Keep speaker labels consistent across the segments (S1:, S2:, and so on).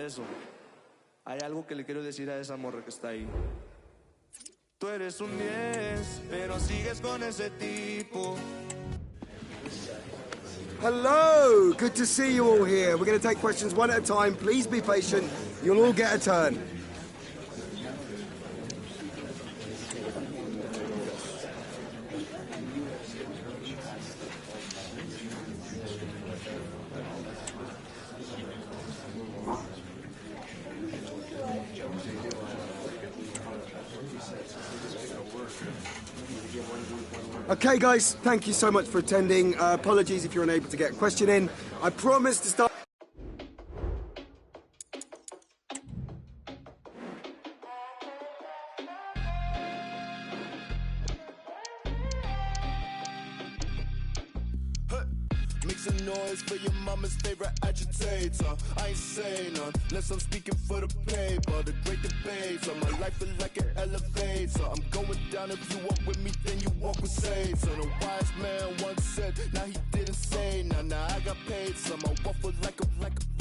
S1: eso. Hay algo que le quiero decir a esa morra que está ahí. Tú eres un 10, pero sigues con ese tipo.
S2: Hello, good to see you all here. We're going to take questions one at a time. Please be patient. You'll all get a turn. Okay, guys, thank you so much for attending. Apologies if you're unable to get a question in. I promise to start...
S3: Make some noise for your mama's favorite agitator. I ain't saying none, unless I'm speaking for the paper. The great debates on my life is like an elevator. I'm going down, if you walk with me, then you walk with Satan. A wise man once said, now he didn't say none. Now I got paid some, I waffle like a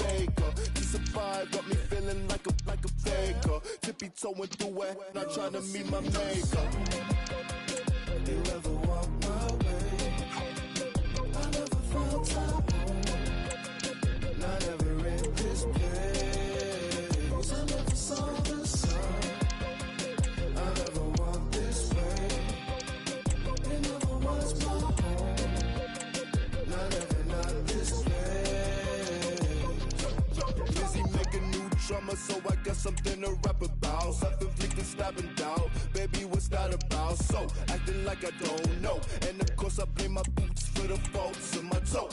S3: baker. To survive got me feeling like a faker. Tippy toeing through it, not trying to meet my maker. You ever walk my way? I never felt top home. Not ever in this place. I never saw the sun. I never walked this way. It never was my home. Not this place. Busy making new drama, so I got something to rap about. Self-inflicted stabbing down. Baby, what's that about? So, acting like I don't know. And of course I blame my boots for the faults in my toe.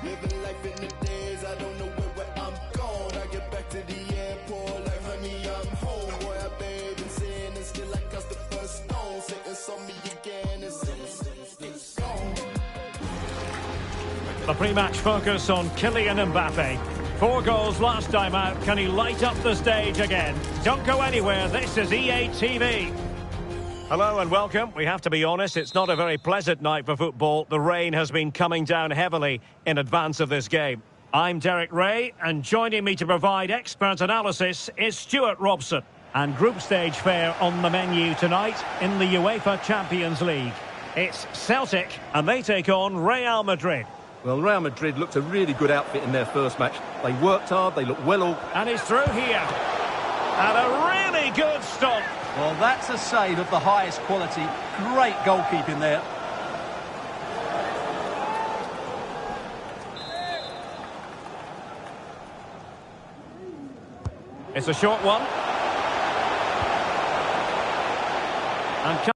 S3: Living life in the days, I don't know where I'm going. I get back to the airport like, honey, I'm home. Boy, I bathe in sin and still I cast the first stone. Satan saw me again and it's gone.
S4: The pre-match focus on Kylian Mbappe. 4 goals last time out. Can he light up the stage again? Don't go anywhere. This is EA TV. Hello and welcome. We have to be honest, it's not a very pleasant night for football. The rain has been coming down heavily in advance of this game. I'm Derek Ray, and joining me to provide expert analysis is Stuart Robson. And group stage fare on the menu tonight in the UEFA Champions League. It's Celtic, and they take on Real Madrid.
S5: Well, Real Madrid looked a really good outfit in their first match. They worked hard, they looked well organised.
S4: And he's through here. And a really good stop.
S5: Well, that's a save of the highest quality. Great goalkeeping there.
S4: It's a short one. And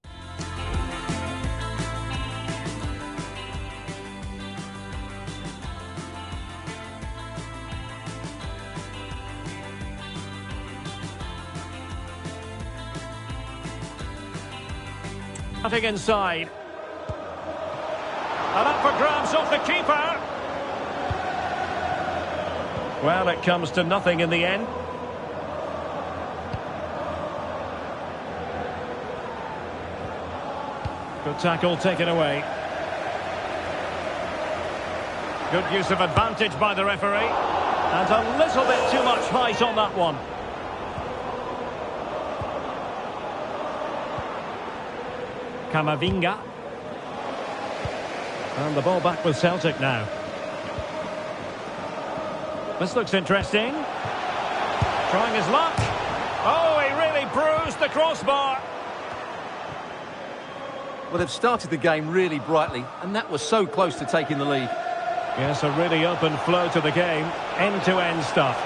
S4: cutting inside. And up for grabs off the keeper. Well, it comes to nothing in the end. Good tackle taken away. Good use of advantage by the referee. And a little bit too much height on that one. Camavinga. And the ball back with Celtic now. This looks interesting. Trying his luck. Oh, he really bruised the crossbar.
S5: Well, they've started the game really brightly, and that was so close to taking the lead.
S4: Yes, a really open flow to the game. End-to-end stuff.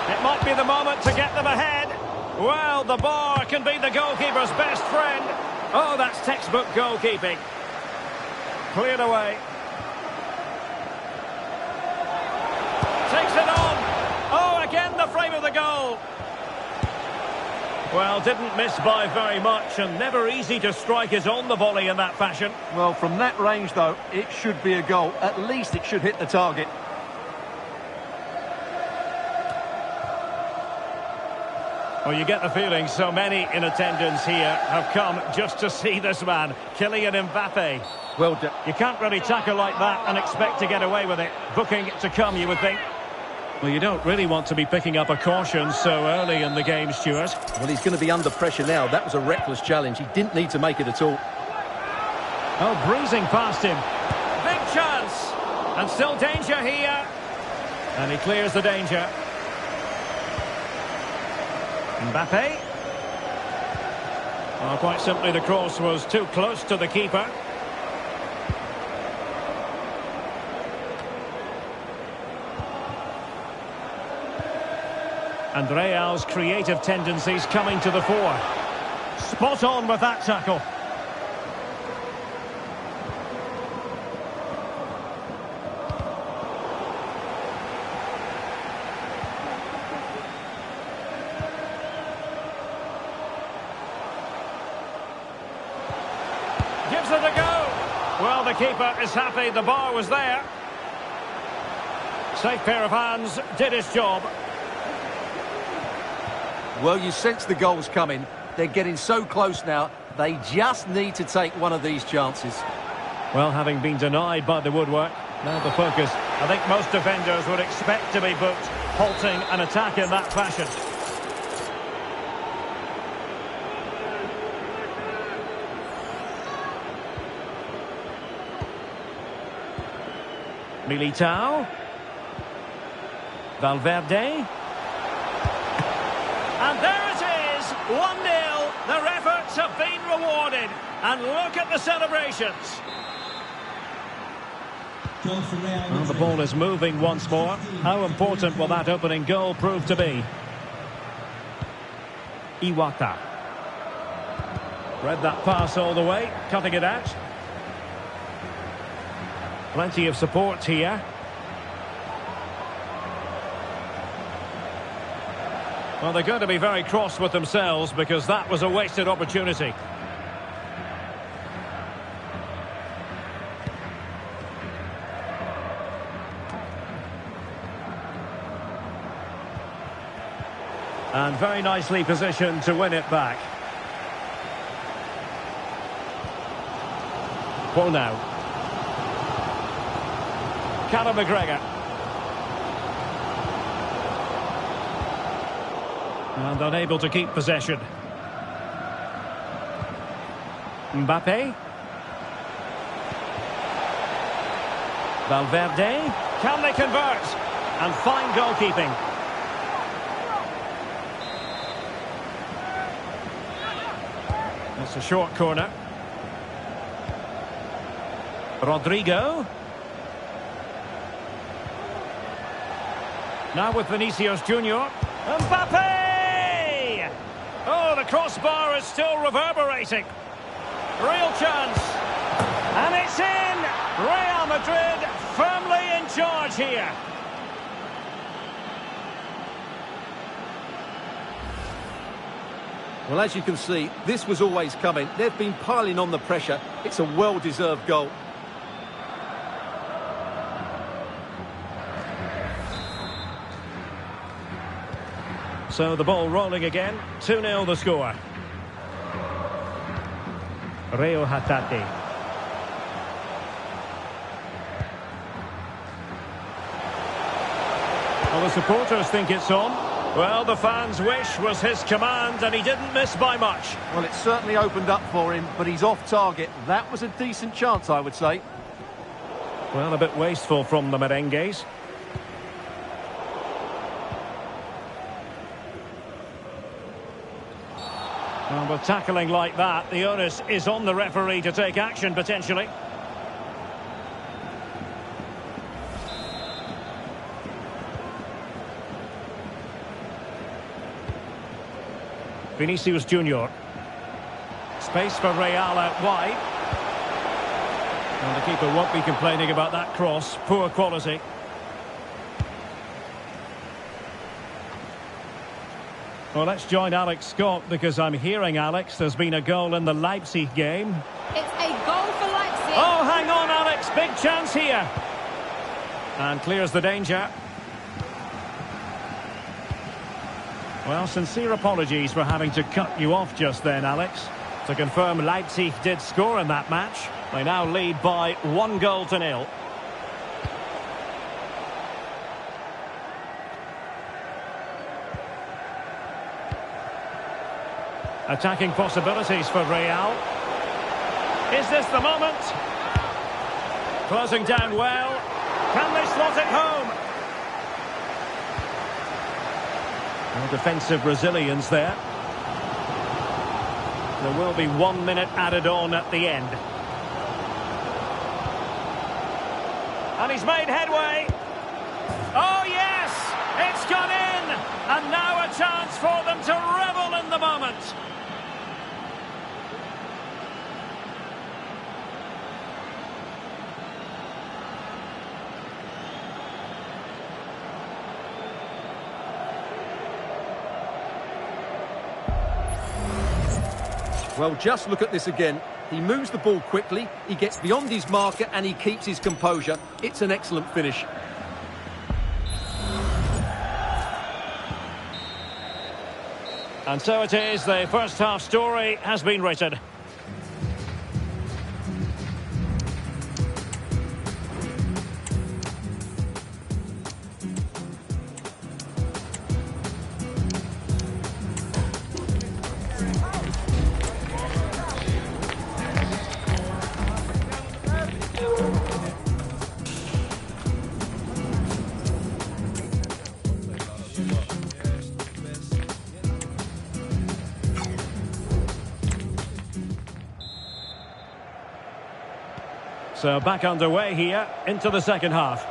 S4: It might be the moment to get them ahead. Well, the bar can be the goalkeeper's best friend. Oh, that's textbook goalkeeping. Cleared away. Takes it on. Oh, again the frame of the goal. Well, didn't miss by very much, and never easy to strike it on the volley in that fashion.
S5: Well, from that range, though, it should be a goal. At least it should hit the target.
S4: Well, you get the feeling so many in attendance here have come just to see this man, Kylian Mbappe.
S5: Well done.
S4: You can't really tackle like that and expect to get away with it. Booking to come, you would think. Well, you don't really want to be picking up a caution so early in the game, Stuart.
S5: Well, he's going to be under pressure now. That was a reckless challenge. He didn't need to make it at all.
S4: Oh, breezing past him. Big chance. And still danger here. And he clears the danger. Mbappe. Oh, quite simply, the cross was too close to the keeper. And Real's creative tendencies coming to the fore. Spot on with that tackle. Gives it a go. Well, the keeper is happy the bar was there. Safe pair of hands, did his job.
S5: Well, you sense the goal's coming. They're getting so close now. They just need to take one of these chances.
S4: Well, having been denied by the woodwork, now the focus. I think most defenders would expect to be booked, halting an attack in that fashion. Militao. Valverde. And there it is, 1-0. Their efforts have been rewarded. And look at the celebrations. Well, the ball is moving once more. How important will that opening goal prove to be? Iwata. Read that pass all the way, cutting it out. Plenty of support here. Well, they're going to be very cross with themselves because that was a wasted opportunity. And very nicely positioned to win it back. Ball now. Callum McGregor. And unable to keep possession. Mbappe. Valverde. Can they convert? And fine goalkeeping. It's a short corner. Rodrigo. Now with Vinicius Junior. Mbappe! Oh, the crossbar is still reverberating. Real chance. And it's in! Real Madrid firmly in charge here.
S5: Well, as you can see, this was always coming. They've been piling on the pressure. It's a well-deserved goal.
S4: So the ball rolling again. 2-0 the score. Reo Hatate. Well, the supporters think it's on. Well, the fans' wish was his command, and he didn't miss by much.
S5: Well, it certainly opened up for him, but he's off target. That was a decent chance, I would say.
S4: Well, a bit wasteful from the merengues. Well, with tackling like that, the onus is on the referee to take action, potentially. Vinicius Junior. Space for Real out wide. And the keeper won't be complaining about that cross. Poor quality. Well, let's join Alex Scott because I'm hearing, Alex, there's been a goal in the Leipzig game.
S6: It's a goal for Leipzig.
S4: Oh, hang on, Alex. Big chance here. And clears the danger. Well, sincere apologies for having to cut you off just then, Alex. To confirm, Leipzig did score in that match. They now lead by 1-0. Attacking possibilities for Real. Is this the moment? Closing down well. Can they slot it home? No defensive resilience there. There will be 1 minute added on at the end. And he's made headway. Oh yes! It's gone in! And now a chance for them to revel in the moment.
S5: Well, just look at this again. He moves the ball quickly, he gets beyond his marker and he keeps his composure. It's an excellent finish.
S4: And so it is, the first half story has been written. So back underway here into the second half.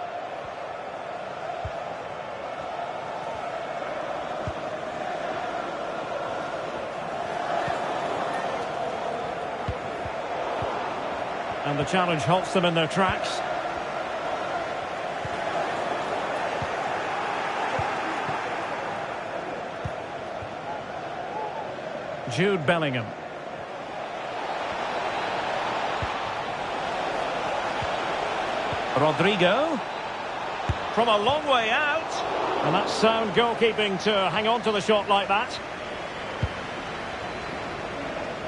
S4: And the challenge halts them in their tracks. Jude Bellingham. Rodrigo, from a long way out, and that's sound goalkeeping to hang on to the shot like that.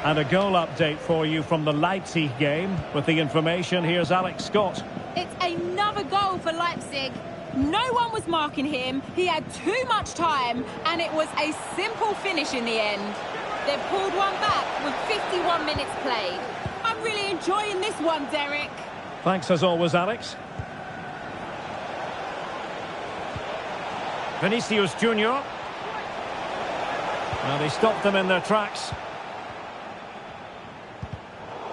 S4: And a goal update for you from the Leipzig game. With the information, here's Alex Scott.
S6: It's another goal for Leipzig. No one was marking him, he had too much time, and it was a simple finish in the end. They've pulled one back with 51 minutes played. I'm really enjoying this one, Derek.
S4: Thanks as always, Alex. Vinicius Junior. Well, they stopped them in their tracks.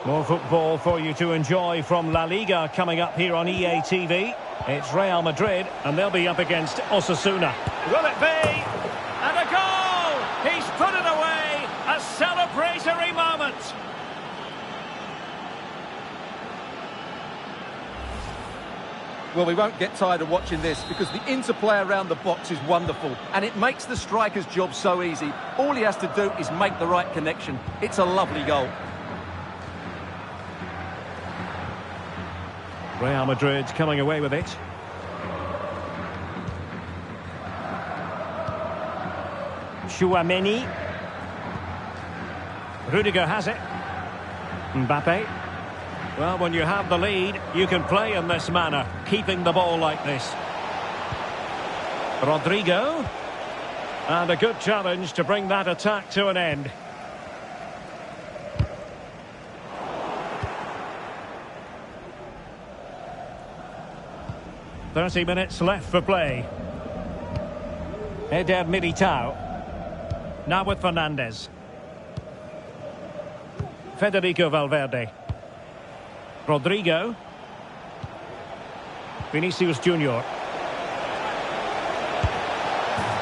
S4: More football for you to enjoy from La Liga coming up here on EA TV. It's Real Madrid, and they'll be up against Osasuna. Will it be? And a goal! He's put it away! A celebratory moment!
S5: Well, we won't get tired of watching this because the interplay around the box is wonderful and it makes the striker's job so easy. All he has to do is make the right connection. It's a lovely goal.
S4: Real Madrid coming away with it. Chouameni. Rudiger has it. Mbappe. Well, when you have the lead, you can play in this manner, keeping the ball like this. Rodrigo. And a good challenge to bring that attack to an end. "30 minutes left for play. Eder Militao. Now with Fernandes. Federico Valverde. Rodrigo. Vinicius Junior.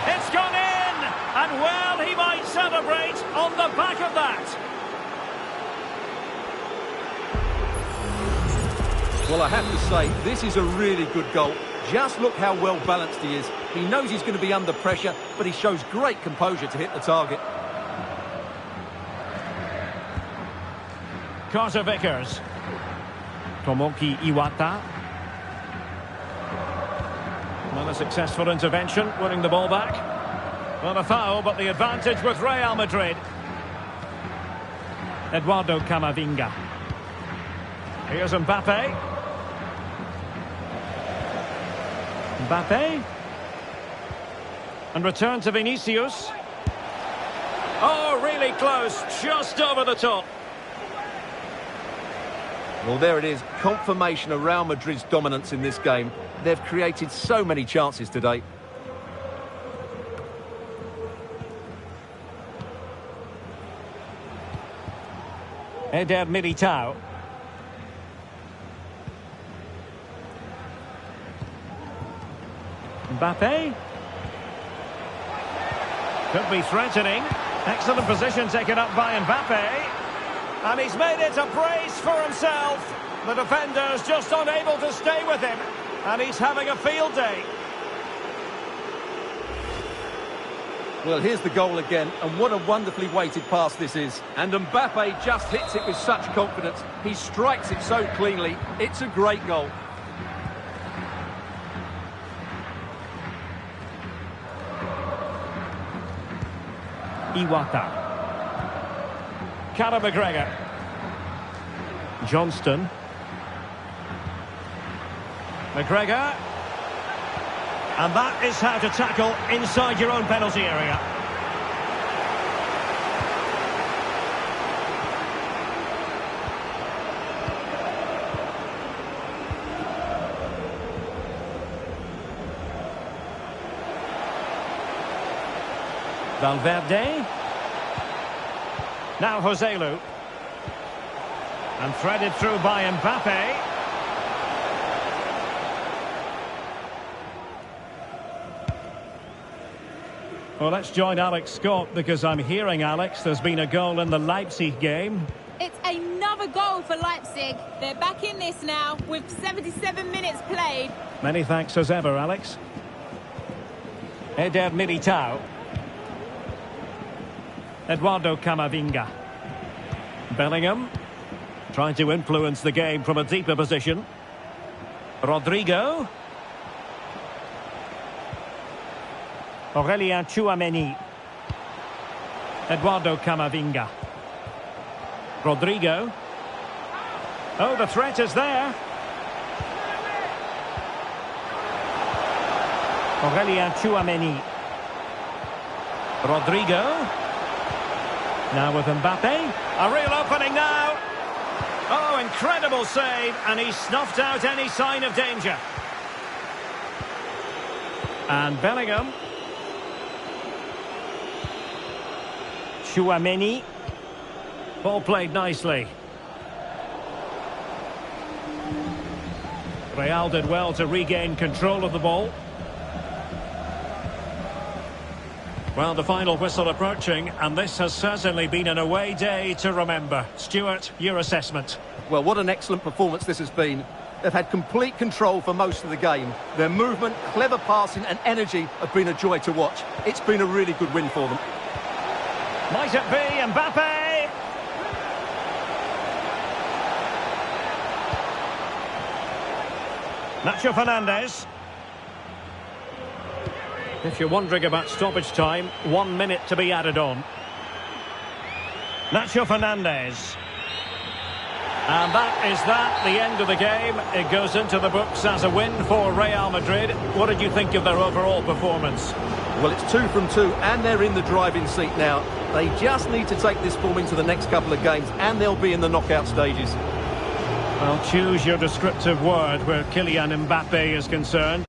S4: It's gone in! And well, he might celebrate on the back of that.
S5: Well, I have to say, this is a really good goal. Just look how well balanced he is. He knows he's going to be under pressure, but he shows great composure to hit the target.
S4: Carter Vickers. Tomoki Iwata. Well, a successful intervention, winning the ball back. Well, a foul, but the advantage with Real Madrid. Eduardo Camavinga. Here's Mbappe. Mbappe. And return to Vinicius. Oh, really Really close, just over the top.
S5: Well, there it is. Confirmation of Real Madrid's dominance in this game. They've created so many chances today.
S4: Eder Militao. Mbappe. Could be threatening. Excellent position taken up by Mbappe. And he's made it a brace for himself. The defender's just unable to stay with him. And he's having a field day.
S5: Well, here's the goal again, and what a wonderfully weighted pass this is. And Mbappe just hits it with such confidence. He strikes it so cleanly. It's a great goal.
S4: Iwata. Conor McGregor. Johnston. McGregor. And that is how to tackle inside your own penalty area. Valverde. Now Joselu. And threaded through by Mbappe. Well, let's join Alex Scott because I'm hearing, Alex, there's been a goal in the Leipzig game.
S6: It's another goal for Leipzig. They're back in this now with 77 minutes played.
S4: Many thanks as ever, Alex. Eder Militao. Eduardo Camavinga. Bellingham. Trying to influence the game from a deeper position. Rodrigo. Aurelien Tchouameni. Eduardo Camavinga. Rodrigo. Oh, the threat is there. Aurelien Tchouameni. Rodrigo. Now with Mbappe. A real opening now. Oh, incredible save. And he snuffed out any sign of danger. And Bellingham. Tchouameni. Ball played nicely. Real did well to regain control of the ball. Well, the final whistle approaching, and this has certainly been an away day to remember. Stuart, your assessment.
S5: Well, what an excellent performance this has been. They've had complete control for most of the game. Their movement, clever passing and energy have been a joy to watch. It's been a really good win for them.
S4: Might it be Mbappe? Nacho Fernandez. If you're wondering about stoppage time, 1 minute to be added on. Nacho Fernandez. And that is the end of the game. It goes into the books as a win for Real Madrid. What did you think of their overall performance?
S5: Well, it's 2 from 2, and they're in the driving seat now. They just need to take this form into the next couple of games, and they'll be in the knockout stages.
S4: Well, choose your descriptive word where Kylian Mbappe is concerned.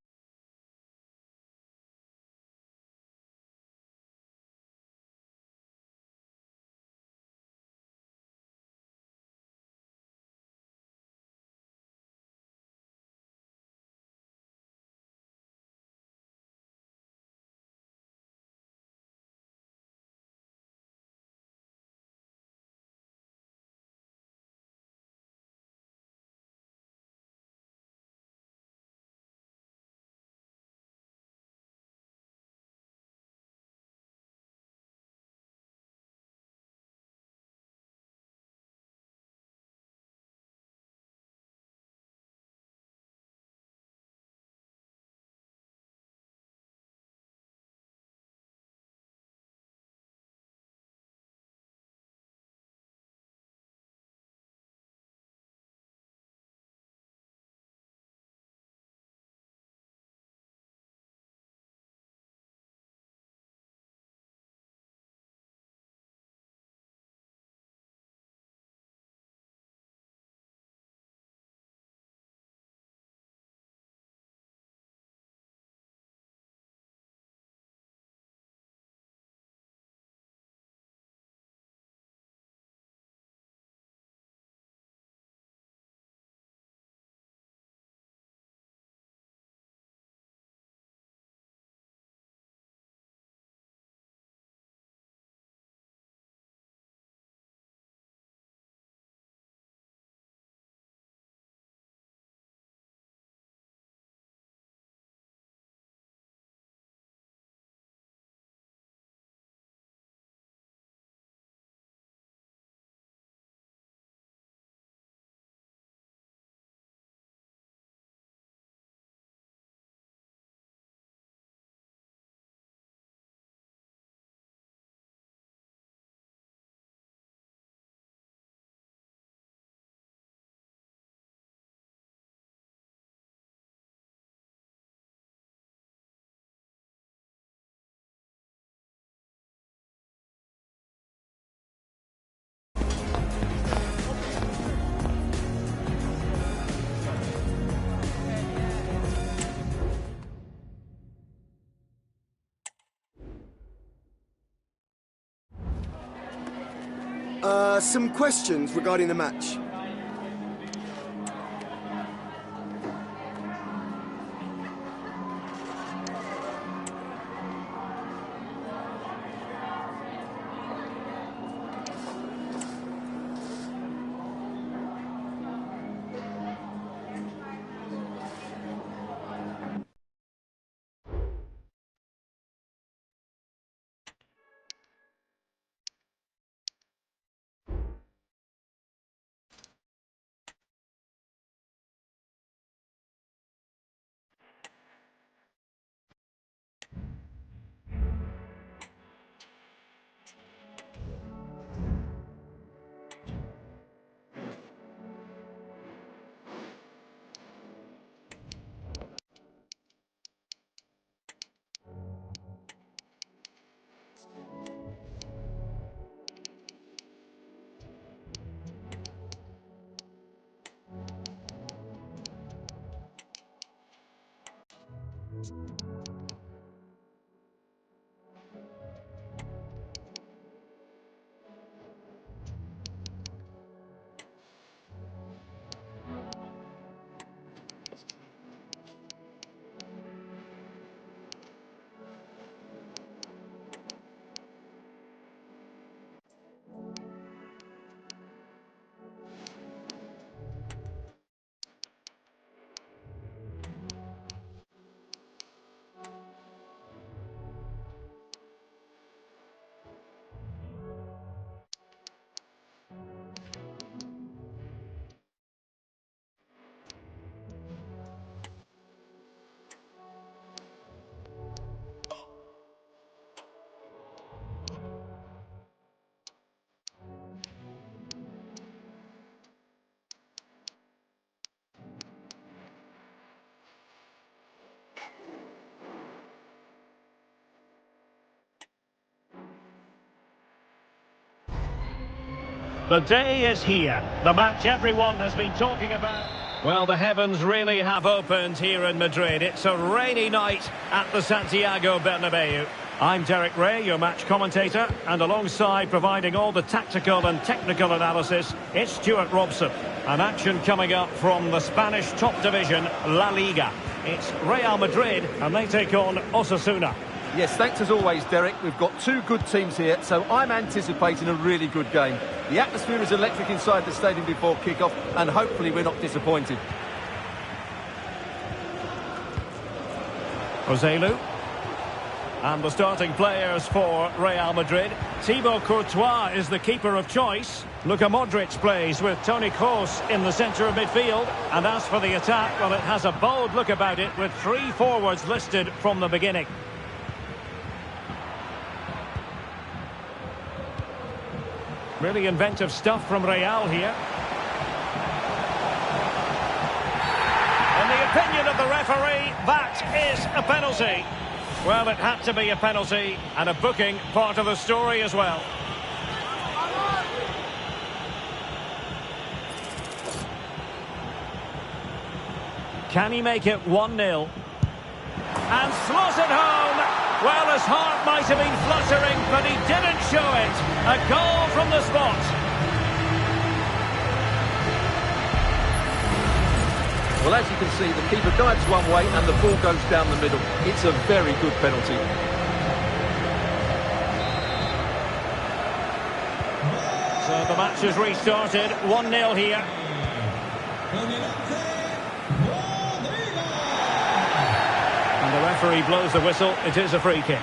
S2: Some questions regarding the match.
S4: The day is here. The match everyone has been talking about. Well, the heavens really have opened here in Madrid. It's a rainy night at the Santiago Bernabeu. I'm Derek Ray, your match commentator, and alongside providing all the tactical and technical analysis, it's Stuart Robson. An action coming up from the Spanish top division, La Liga. It's Real Madrid, and they take on Osasuna.
S5: Yes, thanks as always, Derek. We've got two good teams here, so I'm anticipating a really good game. The atmosphere is electric inside the stadium before kick-off, and hopefully we're not disappointed.
S4: Roselu. And the starting players for Real Madrid. Thibaut Courtois is the keeper of choice. Luka Modric plays with Toni Kroos in the centre of midfield. And as for the attack, well, it has a bold look about it with three forwards listed from the beginning. Really inventive stuff from Real here. In the opinion of the referee, that is a penalty. Well, it had to be a penalty, and a booking part of the story as well. Can he make it 1-0? And slots it home. Well, his heart might have been fluttering, but he didn't show it. A goal from the spot.
S5: Well, as you can see, the keeper dives one way and the ball goes down the middle. It's a very good penalty.
S4: So the match has restarted. 1-0 here. And the referee blows the whistle. It is a free kick.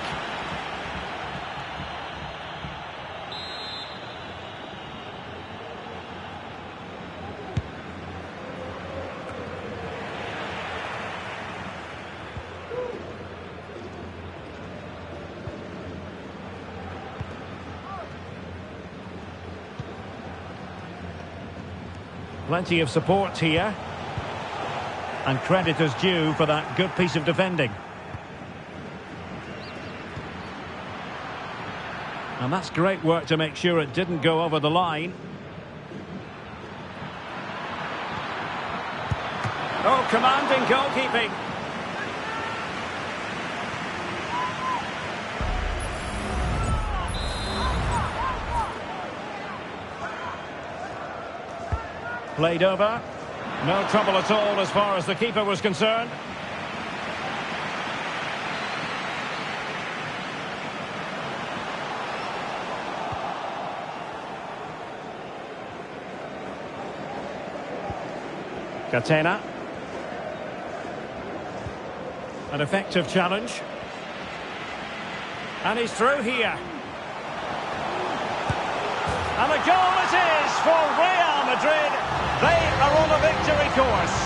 S4: Plenty of support here. And credit is due for that good piece of defending. And that's great work to make sure it didn't go over the line. Oh, commanding goalkeeping. Played over. No trouble at all as far as the keeper was concerned. Catena. An effective challenge. And he's through here. And a goal it is for Real Madrid. They are on a victory course.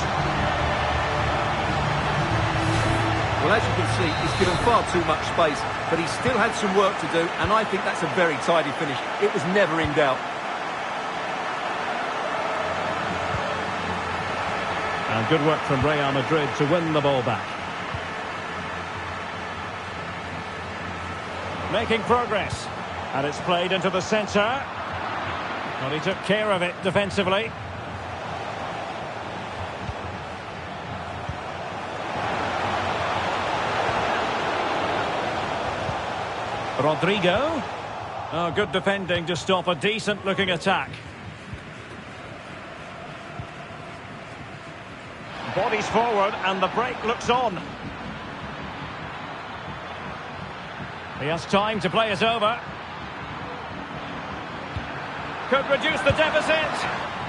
S5: Well, as you can see, he's given far too much space, but he still had some work to do, and I think that's a very tidy finish. It was never in doubt.
S4: And good work from Real Madrid to win the ball back. Making progress. And it's played into the centre. Well, he took care of it defensively. Rodrigo. Oh, good defending to stop a decent-looking attack. Bodies forward and the break looks on. He has time to play it over. Could reduce the deficit.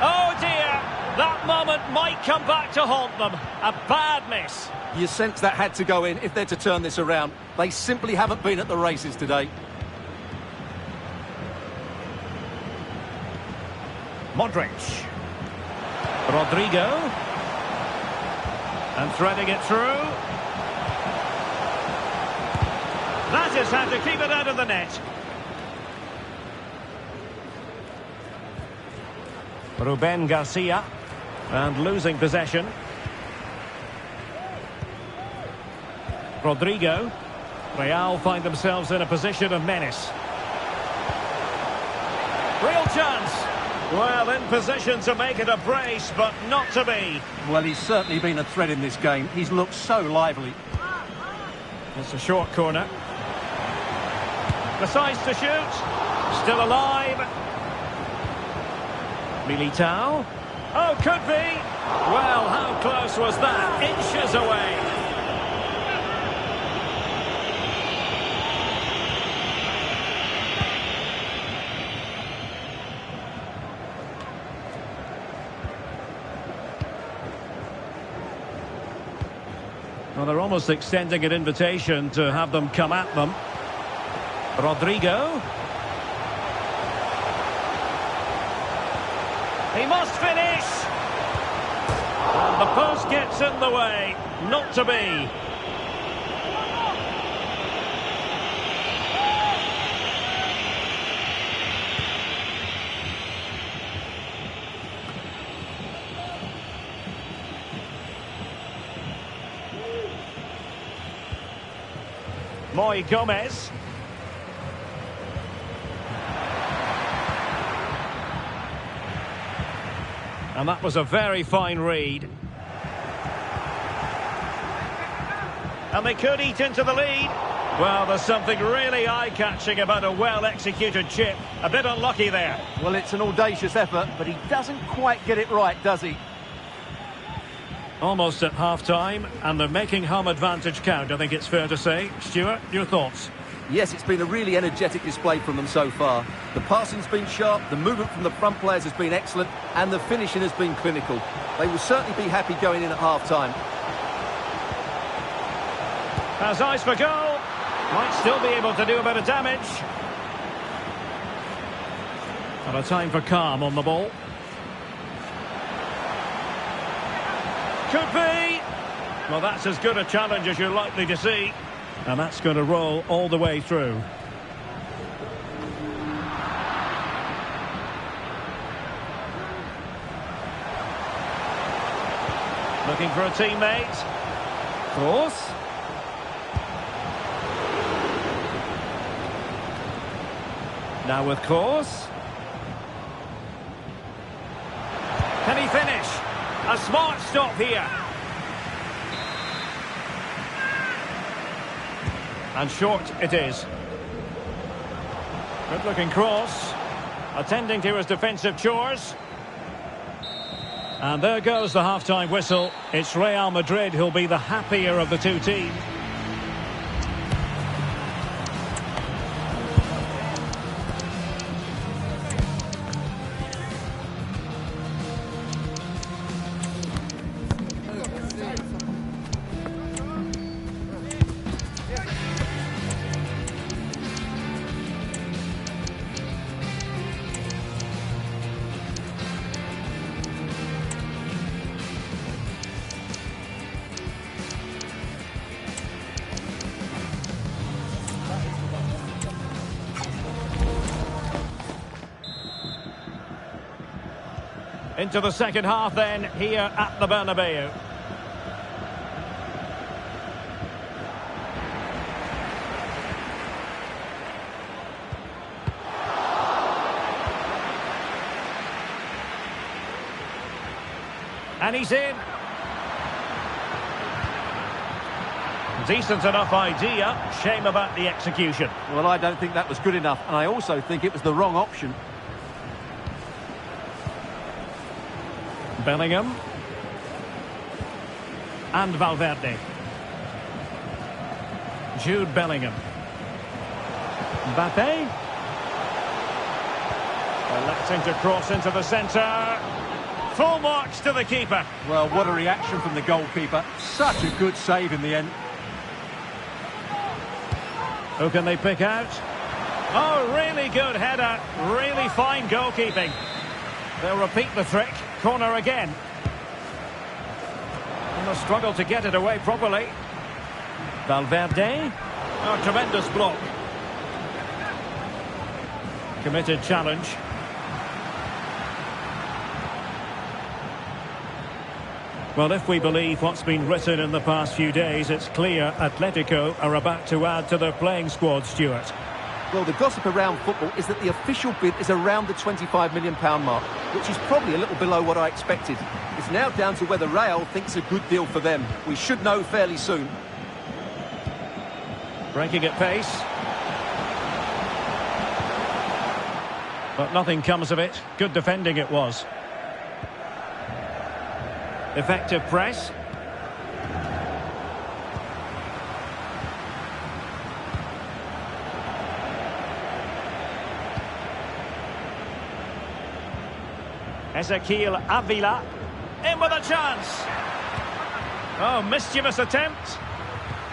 S4: Oh dear, that moment might come back to haunt them. A bad miss.
S5: You sense that had to go in if they're to turn this around. They simply haven't been at the races today.
S4: Modric. Rodrigo. And threading it through. That is how to keep it out of the net. Ruben Garcia. And losing possession. Rodrigo. Real find themselves in a position of menace. Real chance. Well, in position to make it a brace, but not to be.
S5: Well, he's certainly been a threat in this game. He's looked so lively.
S4: It's a short corner. Decides to shoot. Still alive. Militao. Oh, could be. Well, how close was that? Inches away. Well, they're almost extending an invitation to have them come at them. Rodrigo. He must finish. And the post gets in the way. Not to be. Moy Gomez. And that was a very fine read. And they could eat into the lead. Well, there's something really eye-catching about a well-executed chip. A bit unlucky there.
S5: Well, it's an audacious effort, but he doesn't quite get it right, does he?
S4: Almost at half-time, and they're making home advantage count, I think it's fair to say. Stuart, your thoughts?
S5: Yes, it's been a really energetic display from them so far. The passing's been sharp, the movement from the front players has been excellent, and the finishing has been clinical. They will certainly be happy going in at half-time.
S4: Has eyes for goal. Might still be able to do a bit of damage. And a time for calm on the ball. Could be. Well, that's as good a challenge as you're likely to see. And that's going to roll all the way through. Looking for a teammate. Cross. Now with Kroos. Can he finish? A smart stop here. And short it is. Good looking cross. Attending to his defensive chores. And there goes the half-time whistle. It's Real Madrid who'll be the happier of the two teams. Into the second half then, here at the Bernabeu. And he's in. Decent enough idea, shame about the execution.
S5: Well, I don't think that was good enough, and I also think it was the wrong option.
S4: Bellingham. And Valverde. Jude Bellingham. Mbappe. Electing to cross into the centre. Full marks to the keeper.
S5: Well, what a reaction from the goalkeeper. Such a good save in the end.
S4: Who can they pick out? Oh, really good header. Really fine goalkeeping. They'll repeat the trick. Corner again. And the struggle to get it away properly. Valverde. Oh, tremendous block. Committed challenge. Well, if we believe what's been written in the past few days, it's clear Atletico are about to add to their playing squad, Stuart.
S5: Well, the gossip around football is that the official bid is around the £25 million mark, which is probably a little below what I expected. It's now down to whether Real thinks a good deal for them. We should know fairly soon.
S4: Breaking at pace. But nothing comes of it. Good defending it was. Effective press. Ezequiel Avila, in with a chance. Oh, mischievous attempt.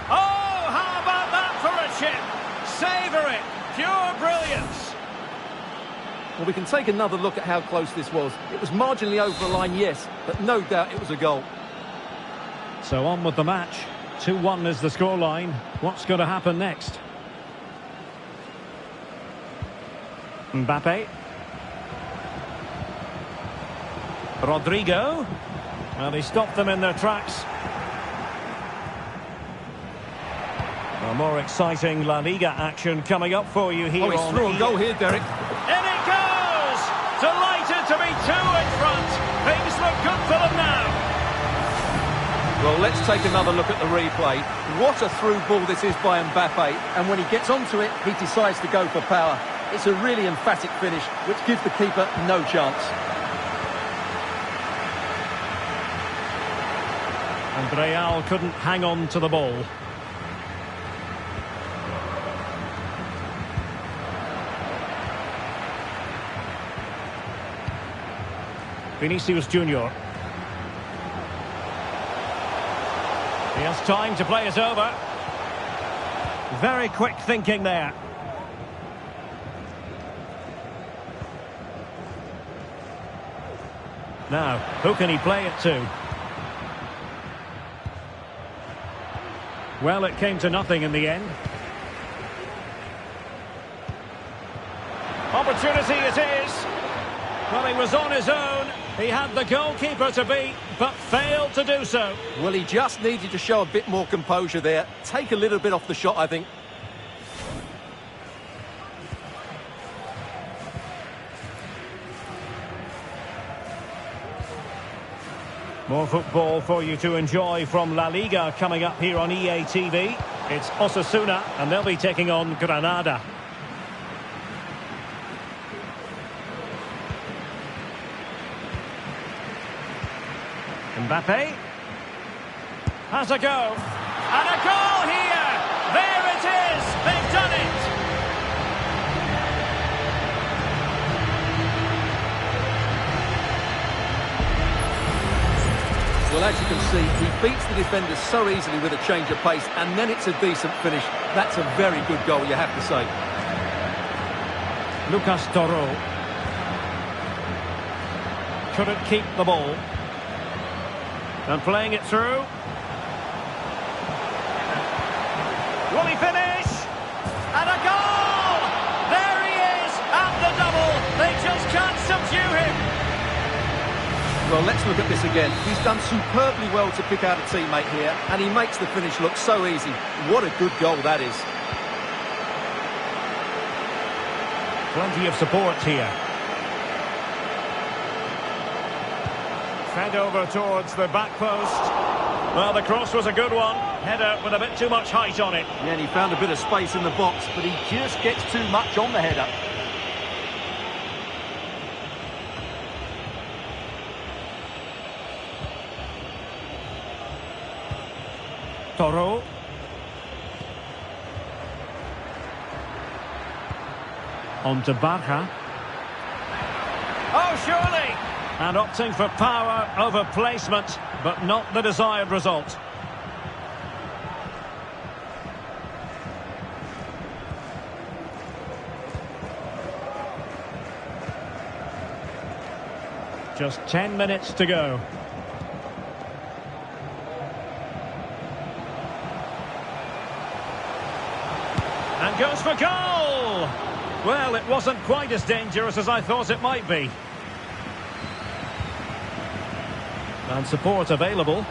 S4: Oh, how about that for a chip? Savour it. Pure brilliance.
S5: Well, we can take another look at how close this was. It was marginally over the line, yes, but no doubt it was a goal.
S4: So on with the match. 2-1 is the scoreline. What's going to happen next? Mbappe. Rodrigo. Well, he stopped them in their tracks. Well, more exciting La Liga action coming up for you here.
S5: Oh, he's through a goal here, Derek.
S4: In it goes! Delighted to be 2 in front. Things look good for them now.
S5: Well, let's take another look at the replay. What a through ball this is by Mbappe. And when he gets onto it, he decides to go for power. It's a really emphatic finish, which gives the keeper no chance.
S4: And Real couldn't hang on to the ball. Vinicius Junior. He has time to play it over. Very quick thinking there. Now, who can he play it to? Well, it came to nothing in the end. Opportunity it is. Well, he was on his own. He had the goalkeeper to beat, but failed to do so.
S5: Well, he just needed to show a bit more composure there. Take a little bit off the shot, I think.
S4: More football for you to enjoy from La Liga coming up here on EA TV. It's Osasuna, and they'll be taking on Granada. Mbappe has a go. And a goal here! There it is! They've done it!
S5: Well, as you can see, he beats the defenders so easily with a change of pace, and then it's a decent finish. That's a very good goal, you have to say.
S4: Lucas Toro couldn't keep the ball. And playing it through. Will he finish? And a goal! There he is at the double. They just can't subdue him.
S5: Well, let's look at this again. He's done superbly well to pick out a teammate here, and he makes the finish look so easy. What a good goal that is.
S4: Plenty of support here. Fed over towards the back post. Well, the cross was a good one. Header with a bit too much height on it.
S5: Yeah, and he found a bit of space in the box, but he just gets too much on the header.
S4: Toro. On to Barca. Oh, surely! And opting for power over placement, but not the desired result. Just 10 minutes to go. And goes for goal! Well, it wasn't quite as dangerous as I thought it might be. And support available.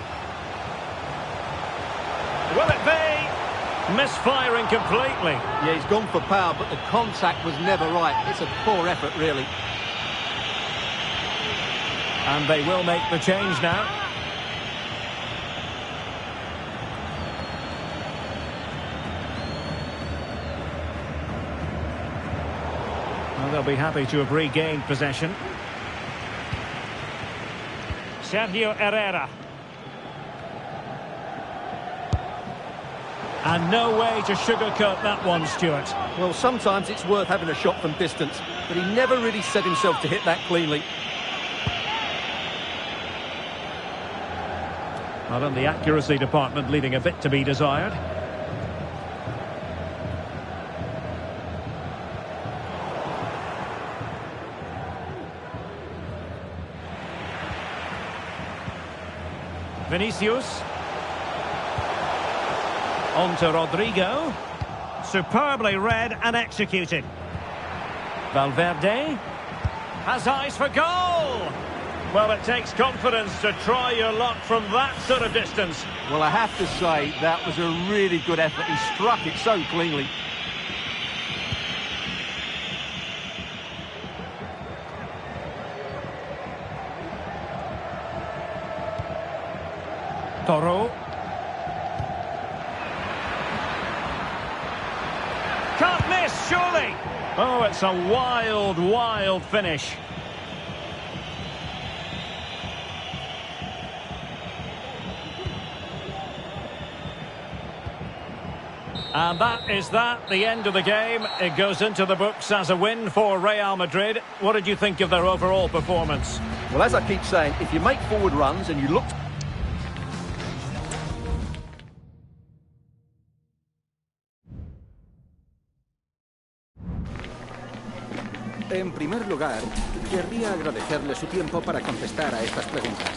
S4: Will it be? Misfiring completely.
S5: Yeah, he's gone for power, but the contact was never right. It's a poor effort, really.
S4: And they will make the change now. Well, they'll be happy to have regained possession. Sergio Herrera. And no way to sugarcoat that one, Stuart.
S5: Well, sometimes it's worth having a shot from distance, but he never really set himself to hit that cleanly.
S4: Not in the accuracy department, leaving a bit to be desired. Vinicius. On to Rodrigo. Superbly read and executed. Valverde has eyes for goal. Well, it takes confidence to try your luck from that sort of distance.
S5: Well, I have to say, that was a really good effort. He struck it so cleanly.
S4: Toro. Can't miss, surely. Oh, it's a wild, wild finish. And that is that, the end of the game. It goes into the books as a win for Real Madrid. What did you think of their overall performance?
S5: Well, as I keep saying, if you make forward runs and you look...
S7: En primer lugar, querría agradecerle su tiempo para contestar a estas preguntas.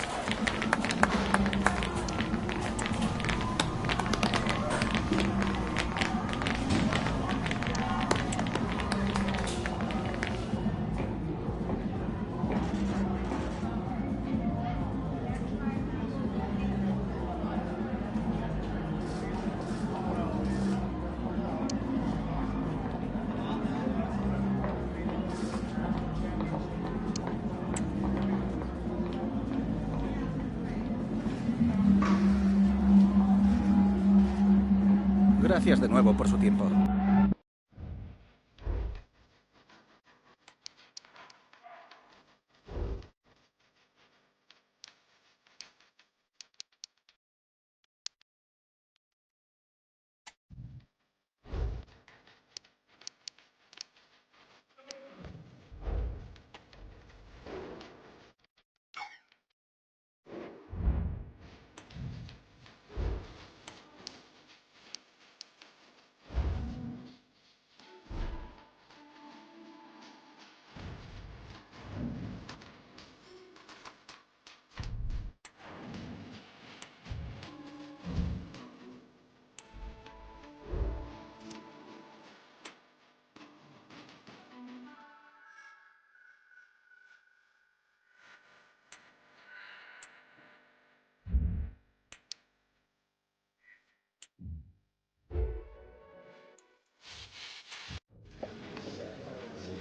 S7: Gracias de nuevo por su tiempo.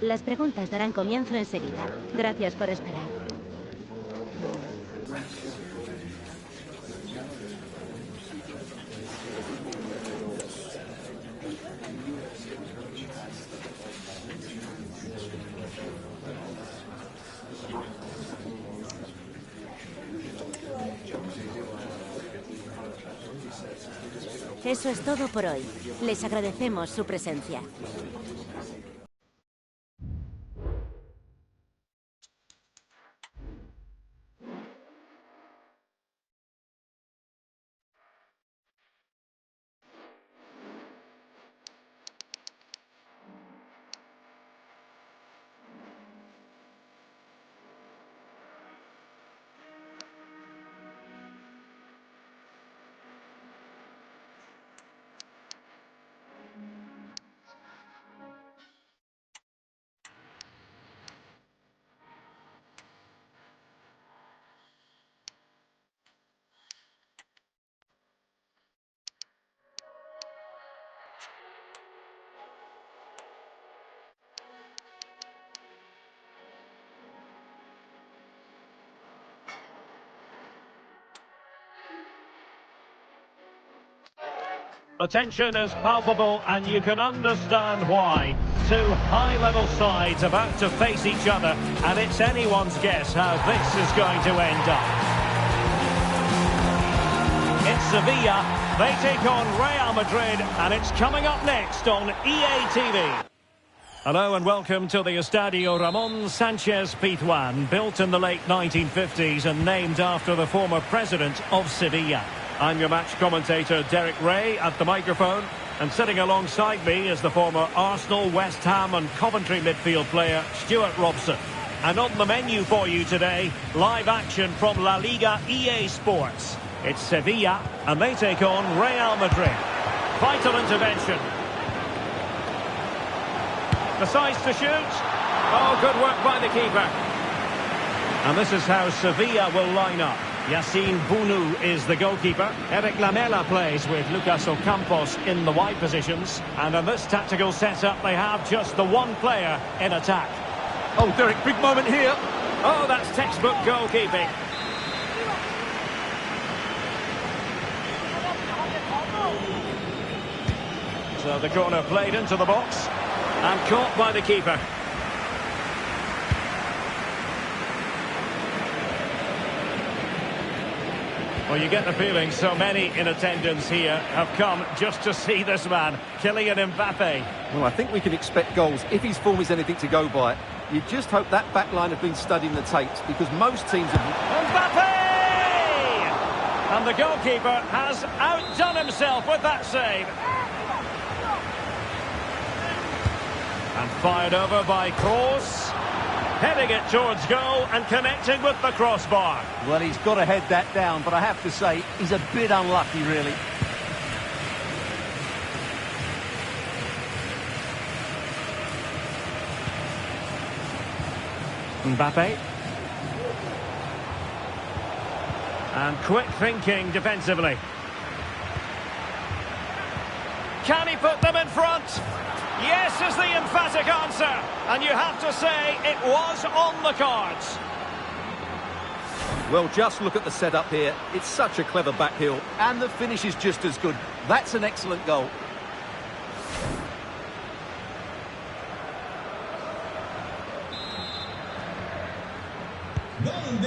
S8: Las preguntas darán comienzo enseguida. Gracias por esperar. Eso es todo por hoy. Les agradecemos su presencia.
S4: The tension is palpable and you can understand why. Two high-level sides about to face each other, and it's anyone's guess how this is going to end up. It's Sevilla, they take on Real Madrid, and it's coming up next on EA TV. Hello and welcome to the Estadio Ramon Sanchez Pizjuan, built in the late 1950s and named after the former president of Sevilla. I'm your match commentator Derek Ray at the microphone, and sitting alongside me is the former Arsenal, West Ham and Coventry midfield player Stuart Robson. And on the menu for you today, live action from La Liga EA Sports. It's Sevilla and they take on Real Madrid. Vital intervention. Decides to shoot. Oh, good work by the keeper. And this is how Sevilla will line up. Yassine Bounou is the goalkeeper. Eric Lamela plays with Lucas Ocampos in the wide positions. And in this tactical setup, they have just the one player in attack.
S5: Oh, Derek, big moment here.
S4: Oh, that's textbook goalkeeping. So the corner played into the box and caught by the keeper. Well, you get the feeling so many in attendance here have come just to see this man, Kylian Mbappe.
S5: Well, I think we can expect goals if his form is anything to go by. You just hope that back line have been studying the tapes, because most teams have...
S4: Mbappe! And the goalkeeper has outdone himself with that save. And fired over by Kroos. Heading it towards goal and connecting with the crossbar.
S5: Well, he's got to head that down, but I have to say, he's a bit unlucky, really.
S4: Mbappe. And quick thinking defensively. Can he put them in front? Yes is the emphatic answer, and you have to say it was on the cards.
S5: Well, just look at the setup here. It's such a clever backheel, and the finish is just as good. That's an excellent goal.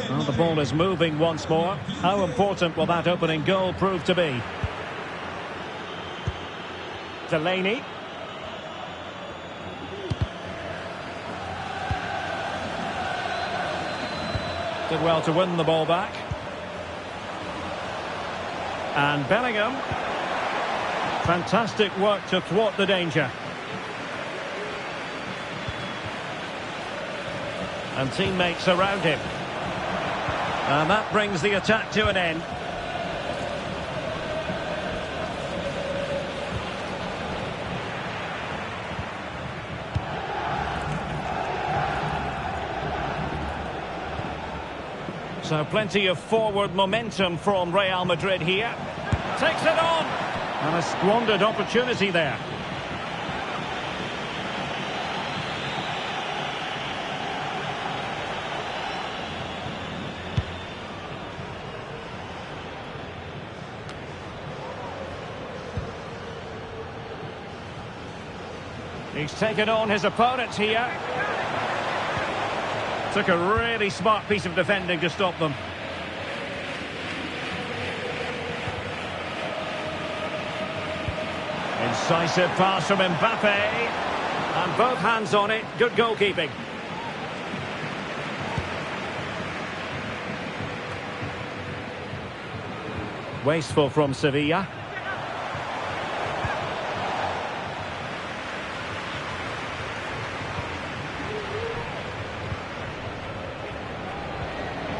S4: Well, the ball is moving once more. How important will that opening goal prove to be? Delaney. Did well to win the ball back. And Bellingham. Fantastic work to thwart the danger. And teammates around him. And that brings the attack to an end. So plenty of forward momentum from Real Madrid here. Takes it on. And a squandered opportunity there. He's taken on his opponent here. Took a really smart piece of defending to stop them. Incisive pass from Mbappe. And both hands on it. Good goalkeeping. Wasteful from Sevilla.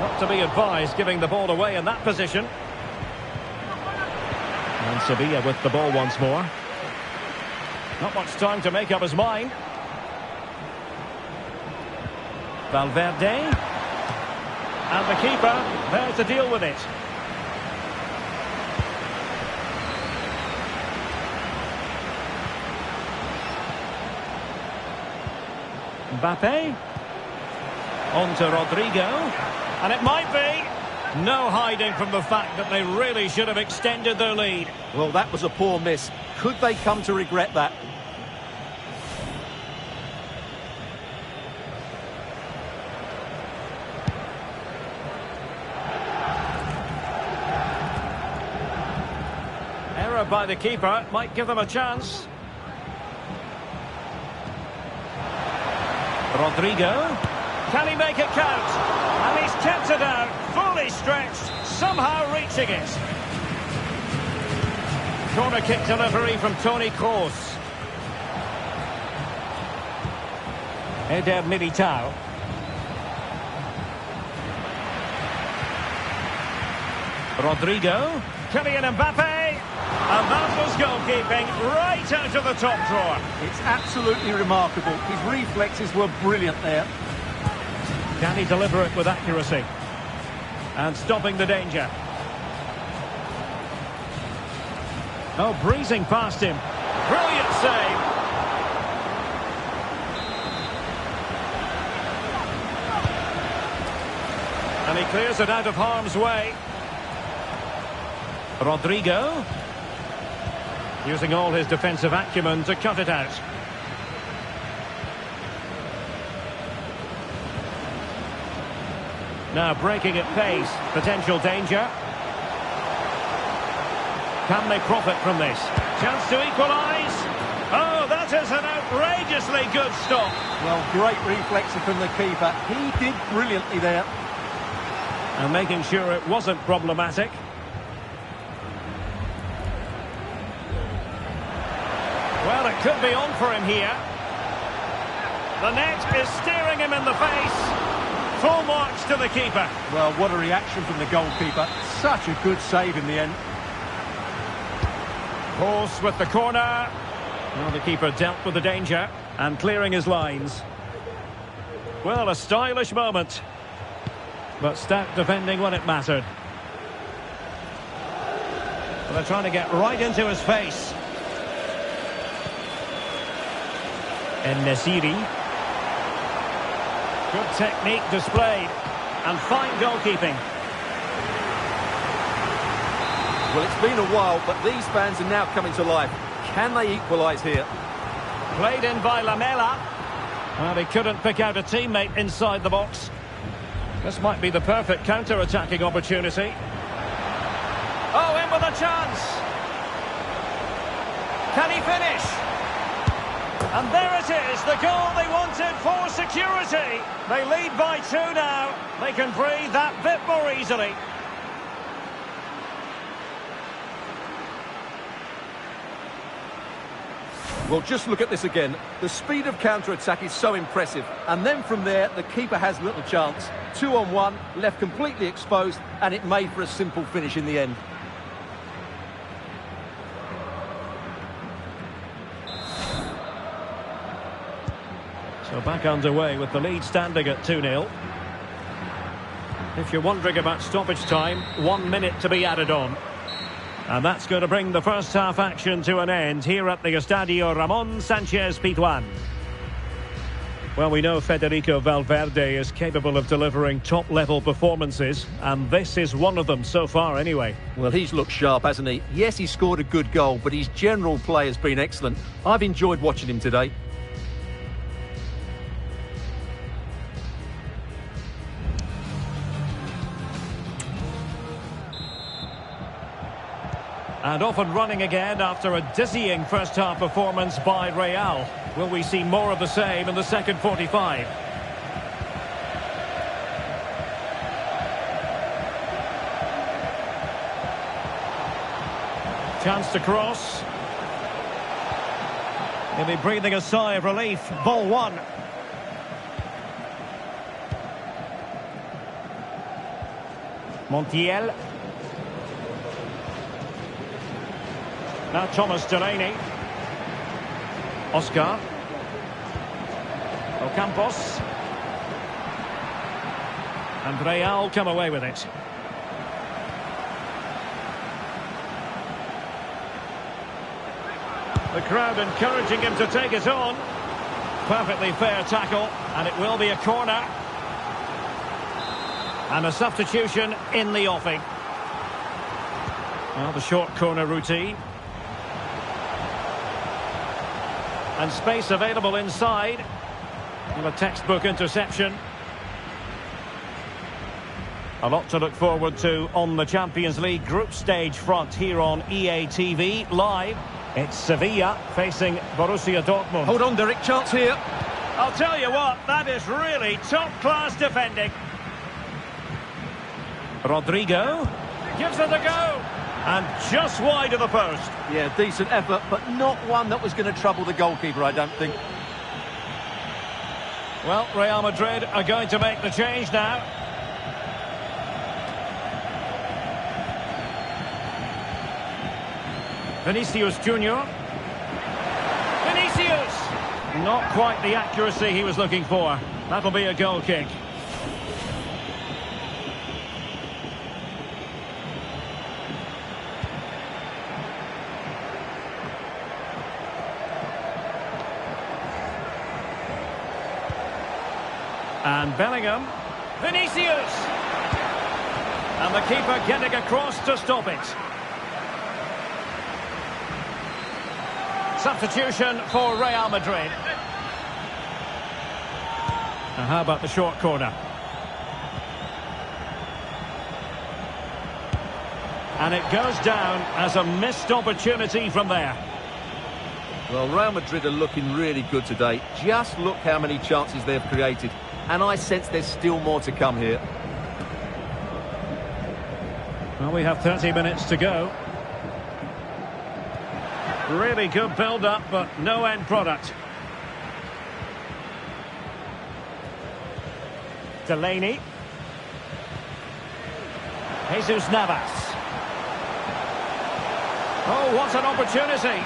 S4: Not to be advised giving the ball away in that position. And Sevilla with the ball once more. Not much time to make up his mind. Valverde. And the keeper there to deal with it. Mbappe. On to Rodrigo. And it might be. No hiding from the fact that they really should have extended their lead.
S5: Well, that was a poor miss. Could they come to regret that?
S4: Error by the keeper might give them a chance. Rodrigo. Can he make it count? And he's kept it out, fully stretched, somehow reaching it. Corner kick delivery from Toni Kroos. Eder Militao. Rodrigo. Kylian Mbappe. And that was goalkeeping right out of the top drawer.
S5: It's absolutely remarkable. His reflexes were brilliant there.
S4: Can he deliver it with accuracy? And stopping the danger. Oh, breezing past him. Brilliant save. And he clears it out of harm's way. Rodrigo. Using all his defensive acumen to cut it out. Now breaking at pace. Potential danger. Can they profit from this? Chance to equalise. Oh, that is an outrageously good stop.
S5: Well, great reflexes from the keeper. He did brilliantly there.
S4: And making sure it wasn't problematic. Well, it could be on for him here. The net is staring him in the face. Full marks to the keeper.
S5: Well, what a reaction from the goalkeeper. Such a good save in the end.
S4: Horse with the corner. Well, the keeper dealt with the danger and clearing his lines. Well, a stylish moment. But stout defending when it mattered. But they're trying to get right into his face. En-Nesyri. Good technique displayed. And fine goalkeeping.
S5: Well, it's been a while, but these fans are now coming to life. Can they equalise here?
S4: Played in by Lamela. Well, he couldn't pick out a teammate inside the box. This might be the perfect counter-attacking opportunity. Oh, in with a chance. Can he finish? And there it is, the goal they wanted for security. They lead by 2 now. They can breathe that bit more easily.
S5: Well, just look at this again. The speed of counter-attack is so impressive. And then from there, the keeper has little chance. 2-on-1, left completely exposed, and it made for a simple finish in the end.
S4: So back underway with the lead standing at 2-0. If you're wondering about stoppage time, 1 minute to be added on. And that's going to bring the first half action to an end here at the Estadio Ramon Sanchez Pizjuan. Well, we know Federico Valverde is capable of delivering top-level performances, and this is one of them so far anyway.
S5: Well, he's looked sharp, hasn't he? Yes, he scored a good goal, but his general play has been excellent. I've enjoyed watching him today.
S4: And off and running again after a dizzying first-half performance by Real. Will we see more of the same in the second 45? Chance to cross. He'll be breathing a sigh of relief. Ball one. Montiel. Now Thomas Delaney. Oscar. Ocampos. And Real come away with it. The crowd encouraging him to take it on. Perfectly fair tackle, and it will be a corner. And a substitution in the offing. Well, the short corner routine. And space available inside. And a textbook interception. A lot to look forward to on the Champions League group stage front here on EA TV live. It's Sevilla facing Borussia Dortmund.
S5: Hold on, Derek, chance here.
S4: I'll tell you what, that is really top-class defending. Rodrigo gives it a go. And just wide of the post.
S5: Yeah, decent effort, but not one that was going to trouble the goalkeeper, I don't think.
S4: Well, Real Madrid are going to make the change now. Vinicius Junior. Vinicius! Not quite the accuracy he was looking for. That'll be a goal kick. And Bellingham. Vinicius! And the keeper getting across to stop it. Substitution for Real Madrid. And how about the short corner? And it goes down as a missed opportunity from there.
S5: Well, Real Madrid are looking really good today. Just look how many chances they've created. And I sense there's still more to come here.
S4: Well, we have 30 minutes to go. Really good build-up, but no end product. Delaney. Jesus Navas. Oh, what an opportunity.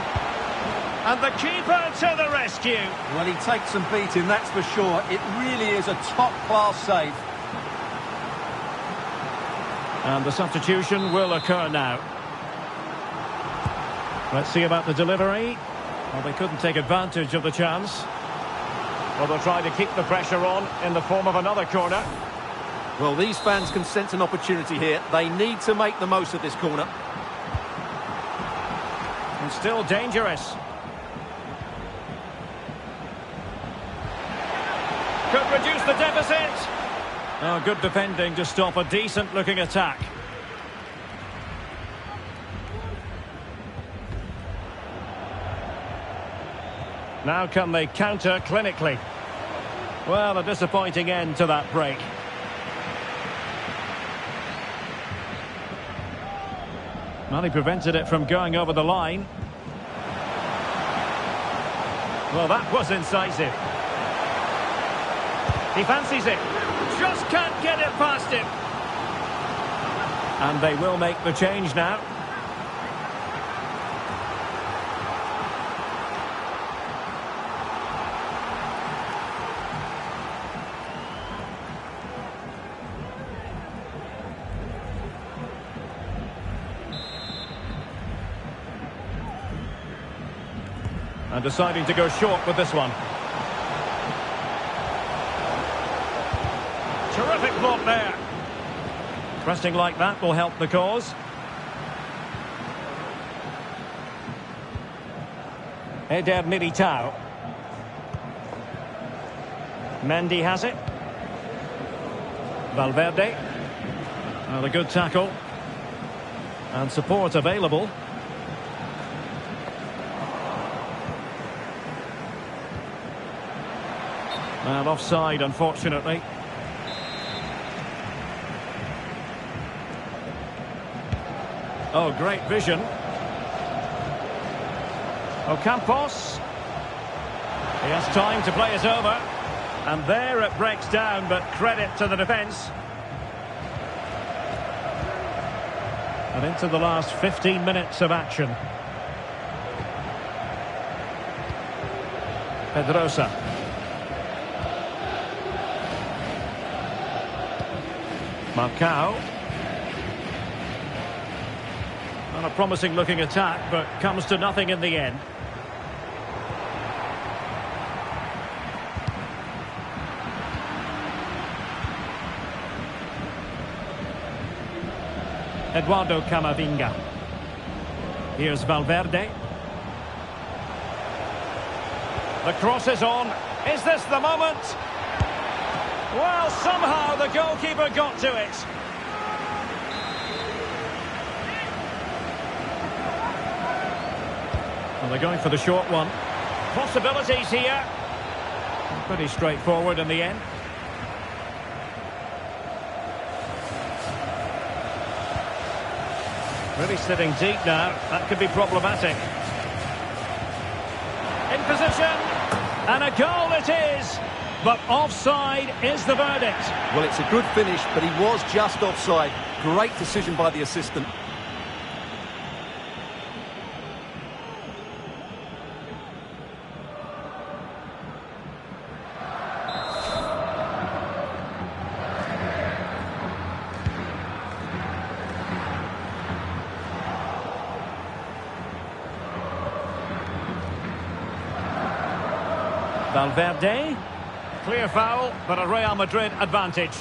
S4: And the keeper to the rescue.
S5: Well, he takes some beating, that's for sure. It really is a top-class save.
S4: And the substitution will occur now. Let's see about the delivery. Well, they couldn't take advantage of the chance. Well, they'll try to keep the pressure on in the form of another corner.
S5: Well, these fans can sense an opportunity here. They need to make the most of this corner.
S4: And still dangerous. Could reduce the deficit. Oh, good defending to stop a decent-looking attack. Now can they counter clinically? Well, a disappointing end to that break. Well, he prevented it from going over the line. Well, that was incisive. He fancies it. Just can't get it past him. And they will make the change now. And deciding to go short with this one. Terrific block there. Pressing like that will help the cause. Eder Militao. Mendy has it. Valverde. Well, a good tackle. And support available. Well, offside, unfortunately. Oh, great vision. Ocampos. He has time to play it over. And there it breaks down, but credit to the defence. And into the last 15 minutes of action. Pedrosa. Marcao. Not a promising looking attack, but comes to nothing in the end. Eduardo Camavinga. Here's Valverde. The cross is on. Is this the moment? Well, somehow the goalkeeper got to it. Well, they're going for the short one. Possibilities here. Pretty straightforward in the end. Really sitting deep now. That could be problematic. In position. And a goal it is. But offside is the verdict.
S5: Well, it's a good finish, but he was just offside. Great decision by the assistant.
S4: Valverde. Clear foul, but a Real Madrid advantage.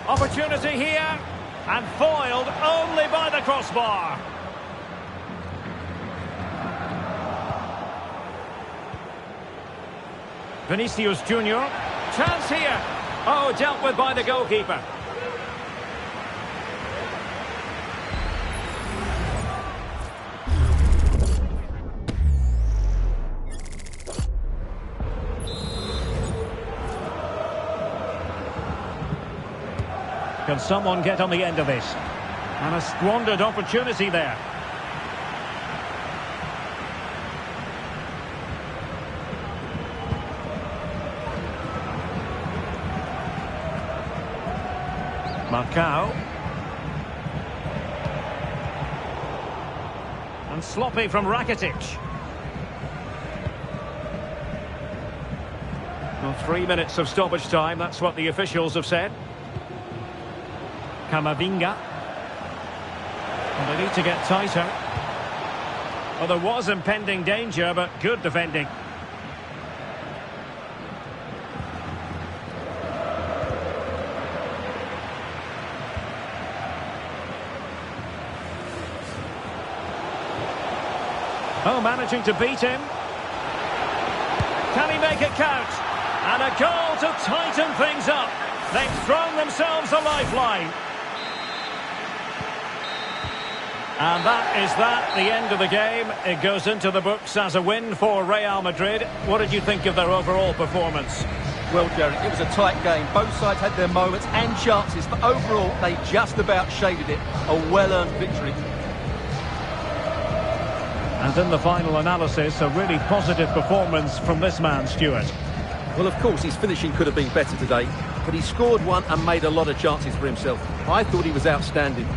S4: Opportunity here, and foiled only by the crossbar. Vinicius Junior. Chance here. Oh, dealt with by the goalkeeper. Can someone get on the end of this? And a squandered opportunity there. Marcao. And sloppy from Rakitic. Well, 3 minutes of stoppage time, that's what the officials have said. Camavinga. And they need to get tighter. Well, there was impending danger, but good defending. Oh, managing to beat him. Can he make it count? And a goal to tighten things up. They've thrown themselves a lifeline. And that is the end of the game. It goes into the books as a win for Real Madrid. What did you think of their overall performance?
S5: Well, Derek, it was a tight game. Both sides had their moments and chances, but overall, they just about shaded it. A well-earned victory.
S4: And in the final analysis, a really positive performance from this man, Stuart.
S5: Well, of course, his finishing could have been better today, but he scored one and made a lot of chances for himself. I thought he was outstanding.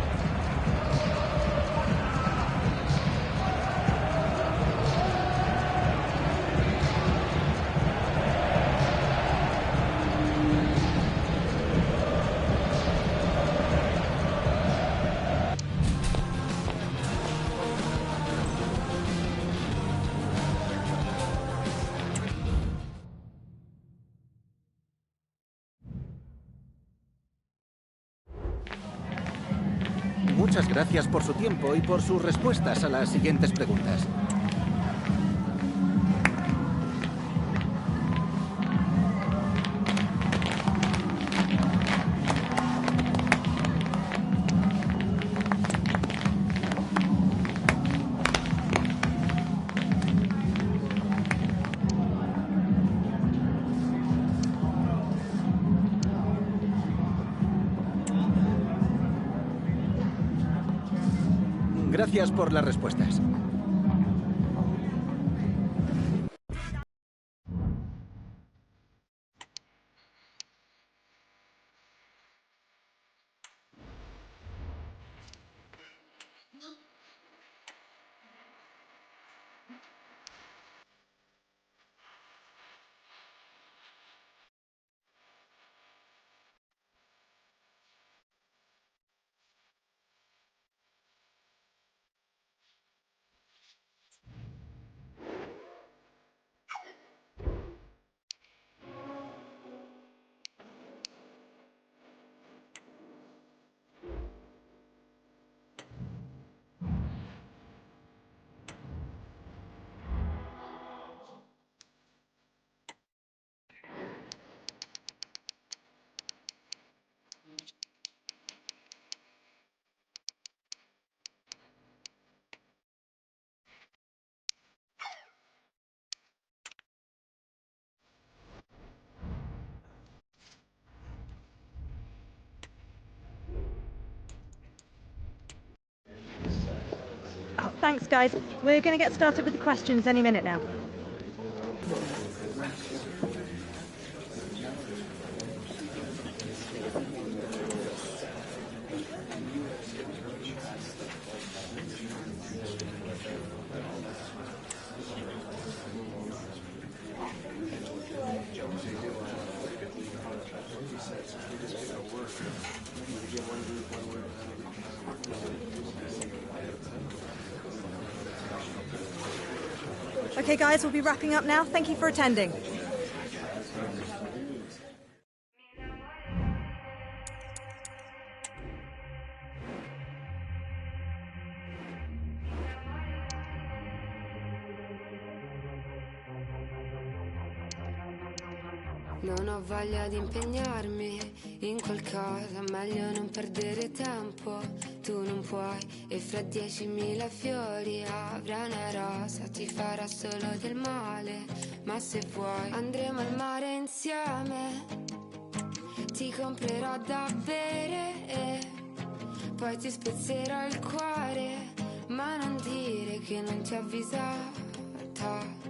S7: Muchas gracias por su tiempo y por sus respuestas a las siguientes preguntas. Gracias por las respuestas.
S9: Thanks, guys. We're going to get started with the questions any minute now. Okay, guys, we'll be wrapping up now. Thank you for attending.
S10: Non ho voglia di impegnarmi in qualcosa, meglio non perdere tempo. Tu non puoi e fra 10.000 fiori avrai una rosa, ti farà solo del male. Ma se vuoi andremo al mare insieme, ti comprerò da bere e poi ti spezzerò il cuore. Ma non dire che non ti ho avvisata.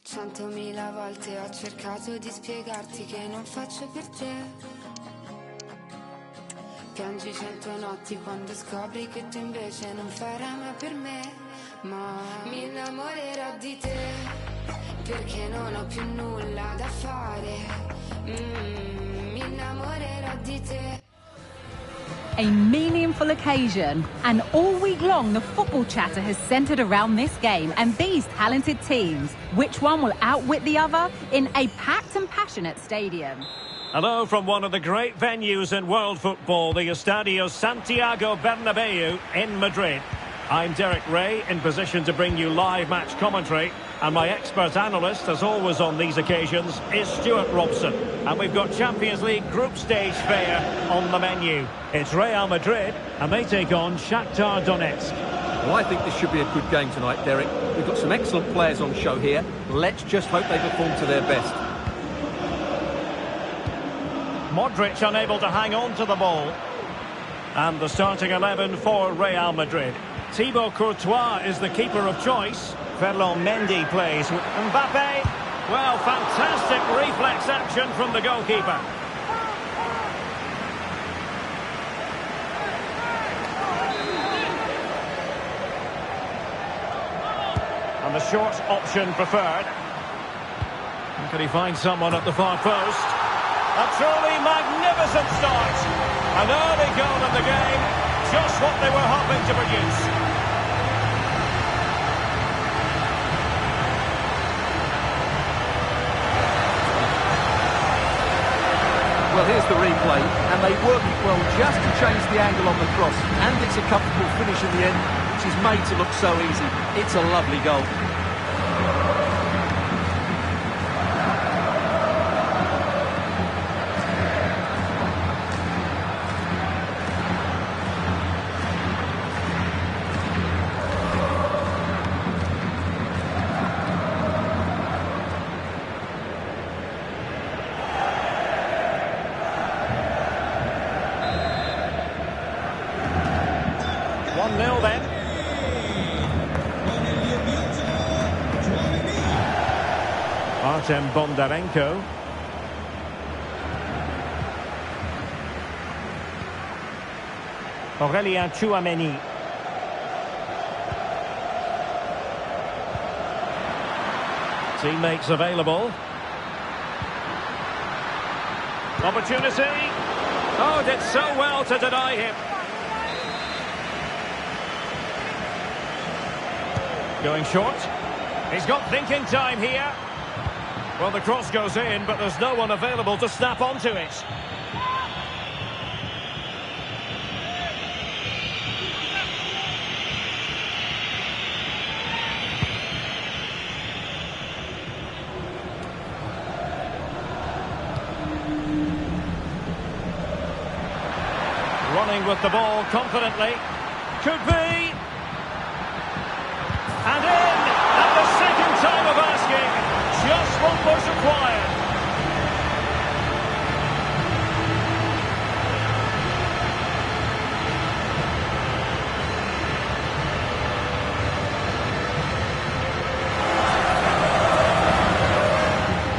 S10: 100.000 volte ho cercato di spiegarti che non faccio per te. Piangi 100 notti quando scopri che tu invece non farai mai per me. Ma mi innamorerò di te, perché non ho più nulla da fare. Mi innamorerò di te.
S6: A meaningful occasion, and all week long the football chatter has centred around this game and these talented teams. Which one will outwit the other in a packed and passionate stadium?
S4: Hello from one of the great venues in world football, the Estadio Santiago Bernabeu in Madrid. I'm Derek Ray, in position to bring you live match commentary, and my expert analyst, as always on these occasions, is Stuart Robson. And we've got Champions League group stage fare on the menu. It's Real Madrid, and they take on Shakhtar Donetsk.
S5: Well, I think this should be a good game tonight, Derek. We've got some excellent players on show here. Let's just hope they perform to their best.
S4: Modric unable to hang on to the ball. And the starting 11 for Real Madrid. Thibaut Courtois is the keeper of choice. Ferland Mendy plays with Mbappe. Well, fantastic reflex action from the goalkeeper. And the short option preferred. And can he find someone at the far post? A truly magnificent start. An early goal in the game. Just what they were hoping to produce.
S5: Well, here's the replay, and they work it well just to change the angle on the cross. And it's a comfortable finish in the end, which is made to look so easy. It's a lovely goal.
S4: 1-0 then. Artem Bondarenko. Aurélien Tchouameni. Teammates available. Opportunity. Oh, did so well to deny him. Going short. He's got thinking time here. Well, the cross goes in, but there's no one available to snap onto it. Running with the ball confidently. Could be. And in! At the second time of asking. Just what was required.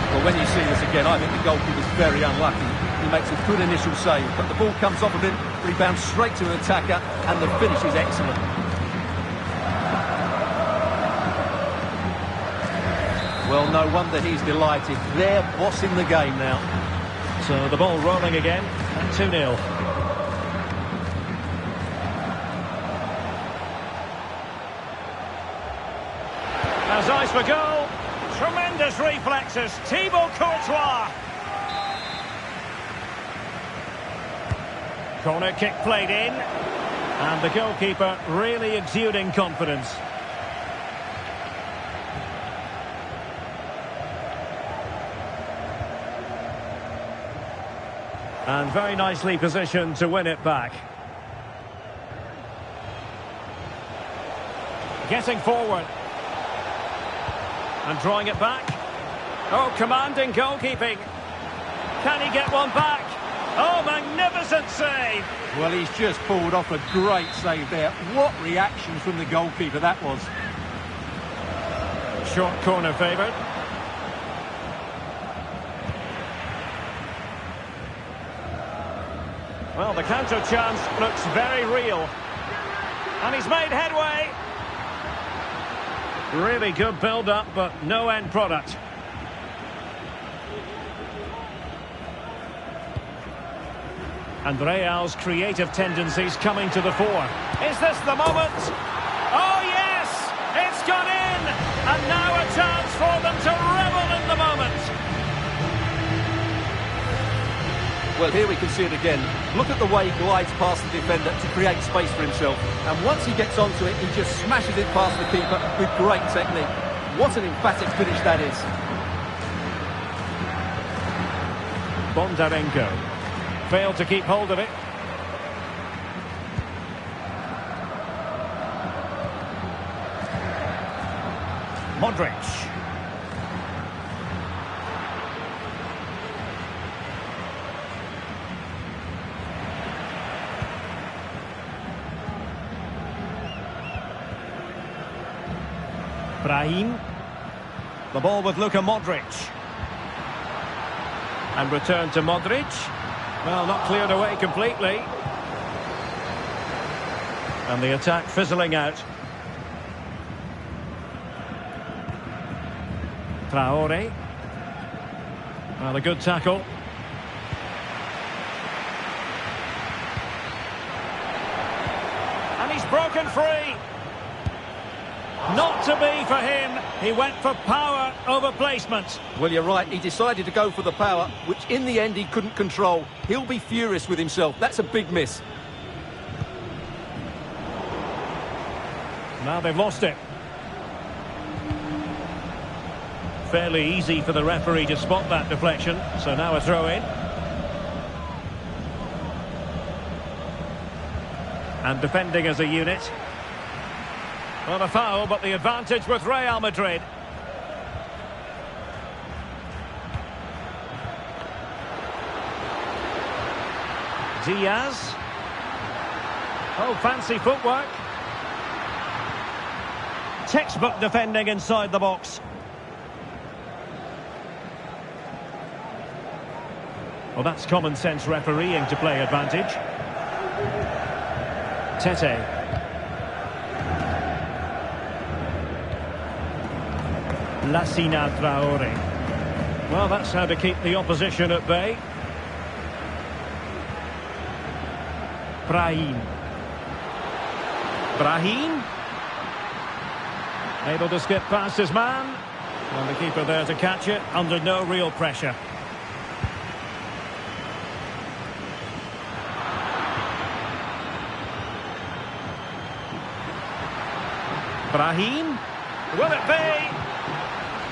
S5: Well, when you see this again, I think the goalkeeper's very unlucky. He makes a good initial save, but the ball comes off of him, rebounds straight to an attacker, and the finish is excellent. Well, no wonder he's delighted. They're bossing the game now.
S4: So the ball rolling again at 2-0. Has eyes for goal. Tremendous reflexes. Thibaut Courtois. Corner kick played in. And the goalkeeper really exuding confidence. And very nicely positioned to win it back. Getting forward. And drawing it back. Oh, commanding goalkeeping. Can he get one back? Oh, magnificent save.
S5: Well, he's just pulled off a great save there. What reaction from the goalkeeper that was.
S4: Short corner favoured. Well, the counter chance looks very real. And he's made headway. Really good build-up, but no end product. And Real's creative tendencies coming to the fore. Is this the moment? Oh, yes! It's gone in! And now a chance for them to revel in the moment.
S5: Well, here we can see it again. Look at the way he glides past the defender to create space for himself. And once he gets onto it, he just smashes it past the keeper with great technique. What an emphatic finish that is.
S4: Bondarenko failed to keep hold of it. Modric. Brahim. The ball with Luka Modric. And return to Modric. Well, not cleared away completely. And the attack fizzling out. Traore. Well, a good tackle. And he's broken free. Not to be for him. He went for power over placement.
S5: Well, you're right. He decided to go for the power, which in the end he couldn't control. He'll be furious with himself. That's a big miss.
S4: Now they've lost it. Fairly easy for the referee to spot that deflection. So now a throw in. And defending as a unit. Well, a foul, but the advantage with Real Madrid. Diaz. Oh, fancy footwork. Textbook defending inside the box. Well, that's common sense refereeing to play advantage. Tete. Lassina Traore. Well, that's how to keep the opposition at bay. Brahim. Able to skip past his man. And the keeper there to catch it under no real pressure. Brahim. Will it be?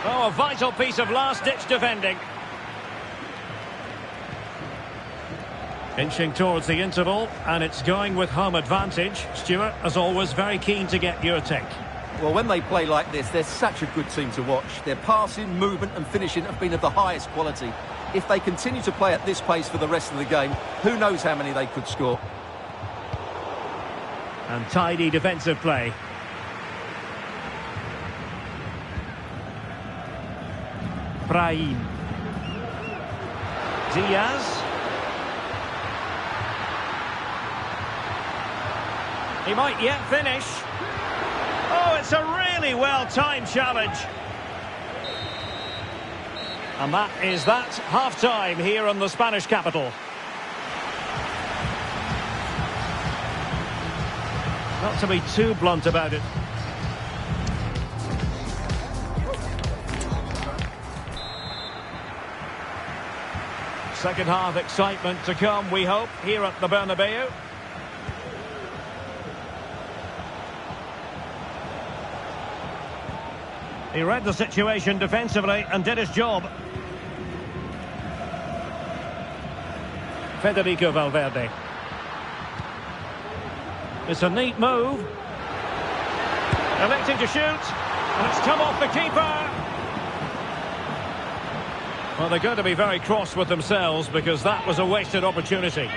S4: Oh, a vital piece of last-ditch defending. Inching towards the interval, and it's going with home advantage. Stuart, as always, very keen to get your take.
S5: Well, when they play like this, they're such a good team to watch. Their passing, movement and finishing have been of the highest quality. If they continue to play at this pace for the rest of the game, who knows how many they could score.
S4: And tidy defensive play. Brahim. Diaz. He might yet finish. Oh, it's a really well-timed challenge. And that is that. Half-time here in the Spanish capital. Not to be too blunt about it. Second half excitement to come, we hope, here at the Bernabeu. He read the situation defensively and did his job. Federico Valverde. It's a neat move. Electing to shoot. And it's come off the keeper. Well, they're going to be very cross with themselves because that was a wasted opportunity.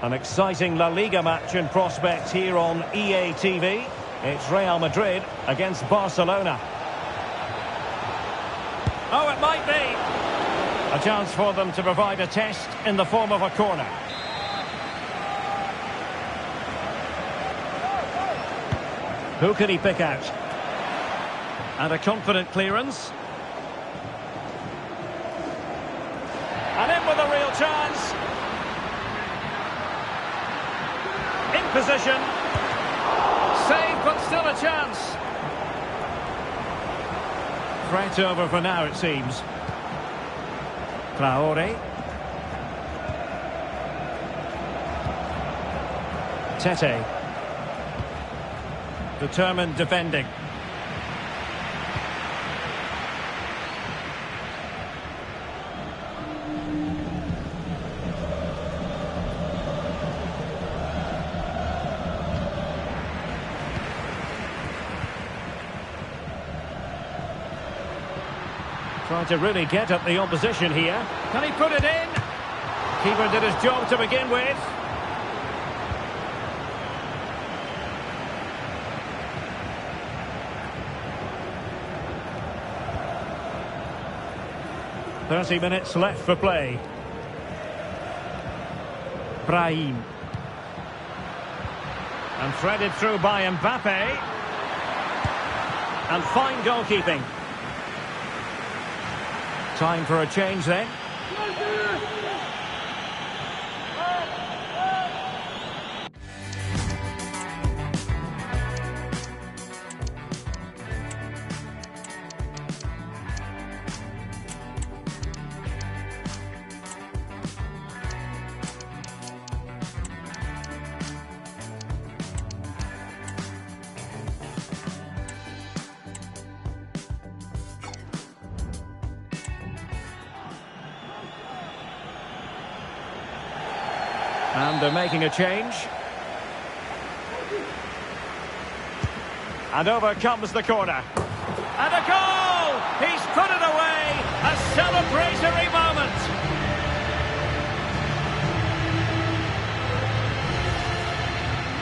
S4: An exciting La Liga match in prospect here on EA TV. It's Real Madrid against Barcelona. Oh, it might be. A chance for them to provide a test in the form of a corner. Who can he pick out? And a confident clearance. And in with a real chance. In position. Save, but still a chance. Threat over for now, it seems. Traore. Tete. Determined defending. Trying to really get at the opposition here. Can he put it in? Keeper did his job to begin with. "30 minutes left for play." Brahim. And threaded through by Mbappe. And fine goalkeeping. Time for a change then. And they're making a change. And over comes the corner. And a goal! He's put it away! A celebratory moment!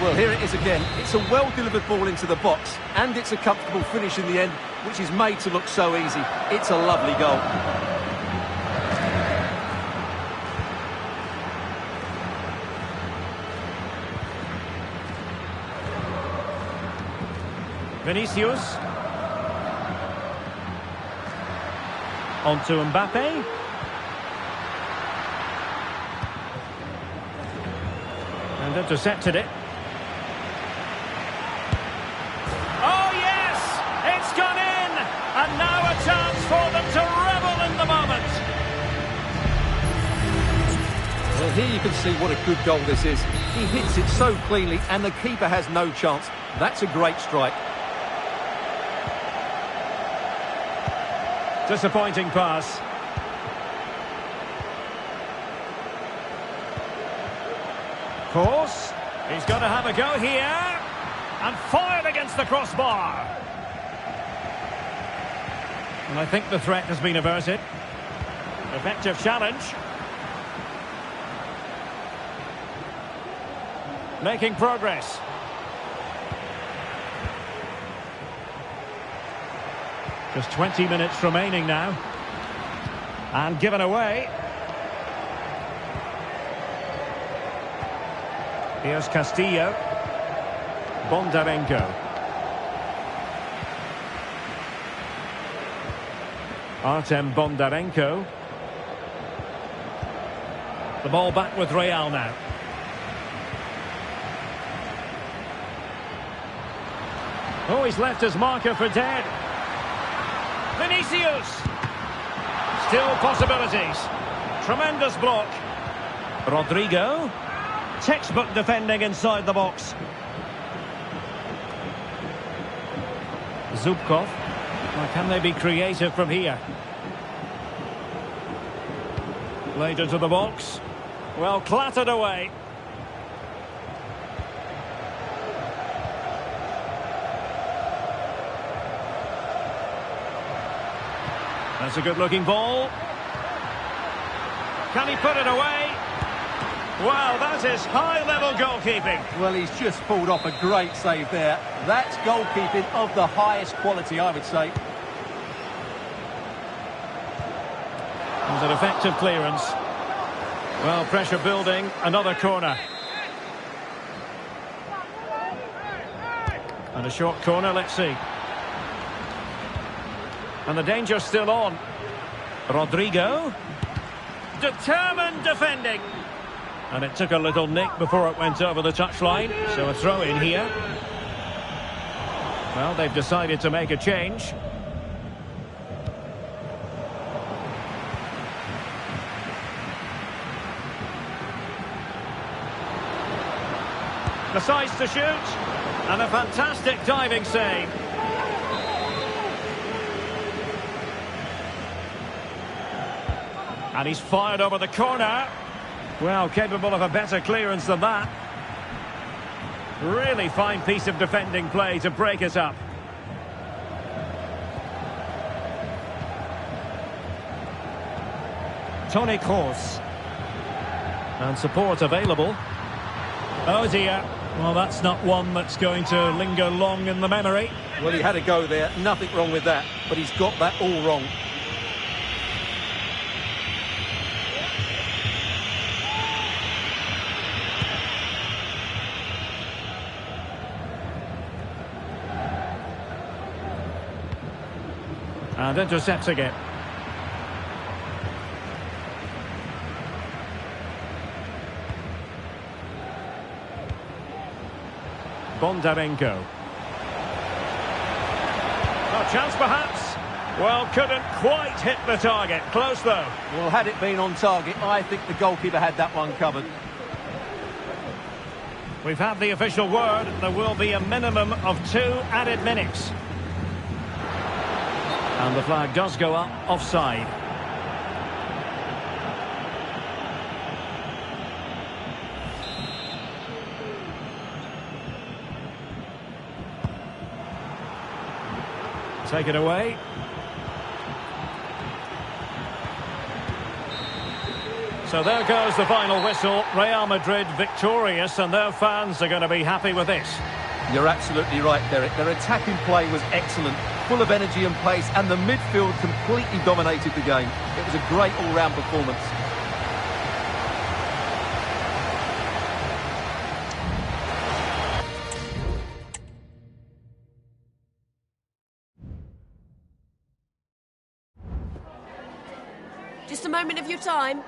S5: Well, here it is again. It's a well-delivered ball into the box, and it's a comfortable finish in the end, which is made to look so easy. It's a lovely goal.
S4: Vinicius. On to Mbappe. And intercepted it. Oh, yes! It's gone in! And now a chance for them to revel in the moment.
S5: Well, here you can see what a good goal this is. He hits it so cleanly, and the keeper has no chance. That's a great strike.
S4: Disappointing pass. Course. He's going to have a go here. And fired against the crossbar. And I think the threat has been averted. Effective challenge. Making progress. Just 20 minutes remaining now. And given away. Here's Castillo. Bondarenko. Artem Bondarenko. The ball back with Real now. Oh, he's left his marker for dead. Vinicius. Still possibilities. Tremendous block. Rodrigo. Textbook defending inside the box. Zubkov. Well, can they be creative from here? Played into the box. Well, clattered away. That's a good-looking ball. Can he put it away? Well, that is high-level goalkeeping.
S5: Well, he's just pulled off a great save there. That's goalkeeping of the highest quality, I would say.
S4: It was an effective clearance. Well, pressure building. Another corner. And a short corner, let's see. And the danger's still on. Rodrigo. Determined defending. And it took a little nick before it went over the touchline. So a throw in here. Well, they've decided to make a change. Decides to shoot. And a fantastic diving save. And he's fired over the corner. Well, capable of a better clearance than that. Really fine piece of defending play to break it up. Toni Kroos. And support available. Oh dear. Well, that's not one that's going to linger long in the memory.
S5: Well, he had a go there. Nothing wrong with that. But he's got that all wrong.
S4: And intercepting it. Bondarenko. A chance perhaps. Well, couldn't quite hit the target. Close though.
S5: Well, had it been on target, I think the goalkeeper had that one covered.
S4: We've had the official word. There will be a minimum of 2 added minutes. And the flag does go up offside. Take it away. So there goes the final whistle. Real Madrid victorious, and their fans are going to be happy with this.
S5: You're absolutely right, Derek. Their attacking play was excellent, full of energy and pace, and the midfield completely dominated the game. It was a great all-round performance.
S11: Just a moment of your time.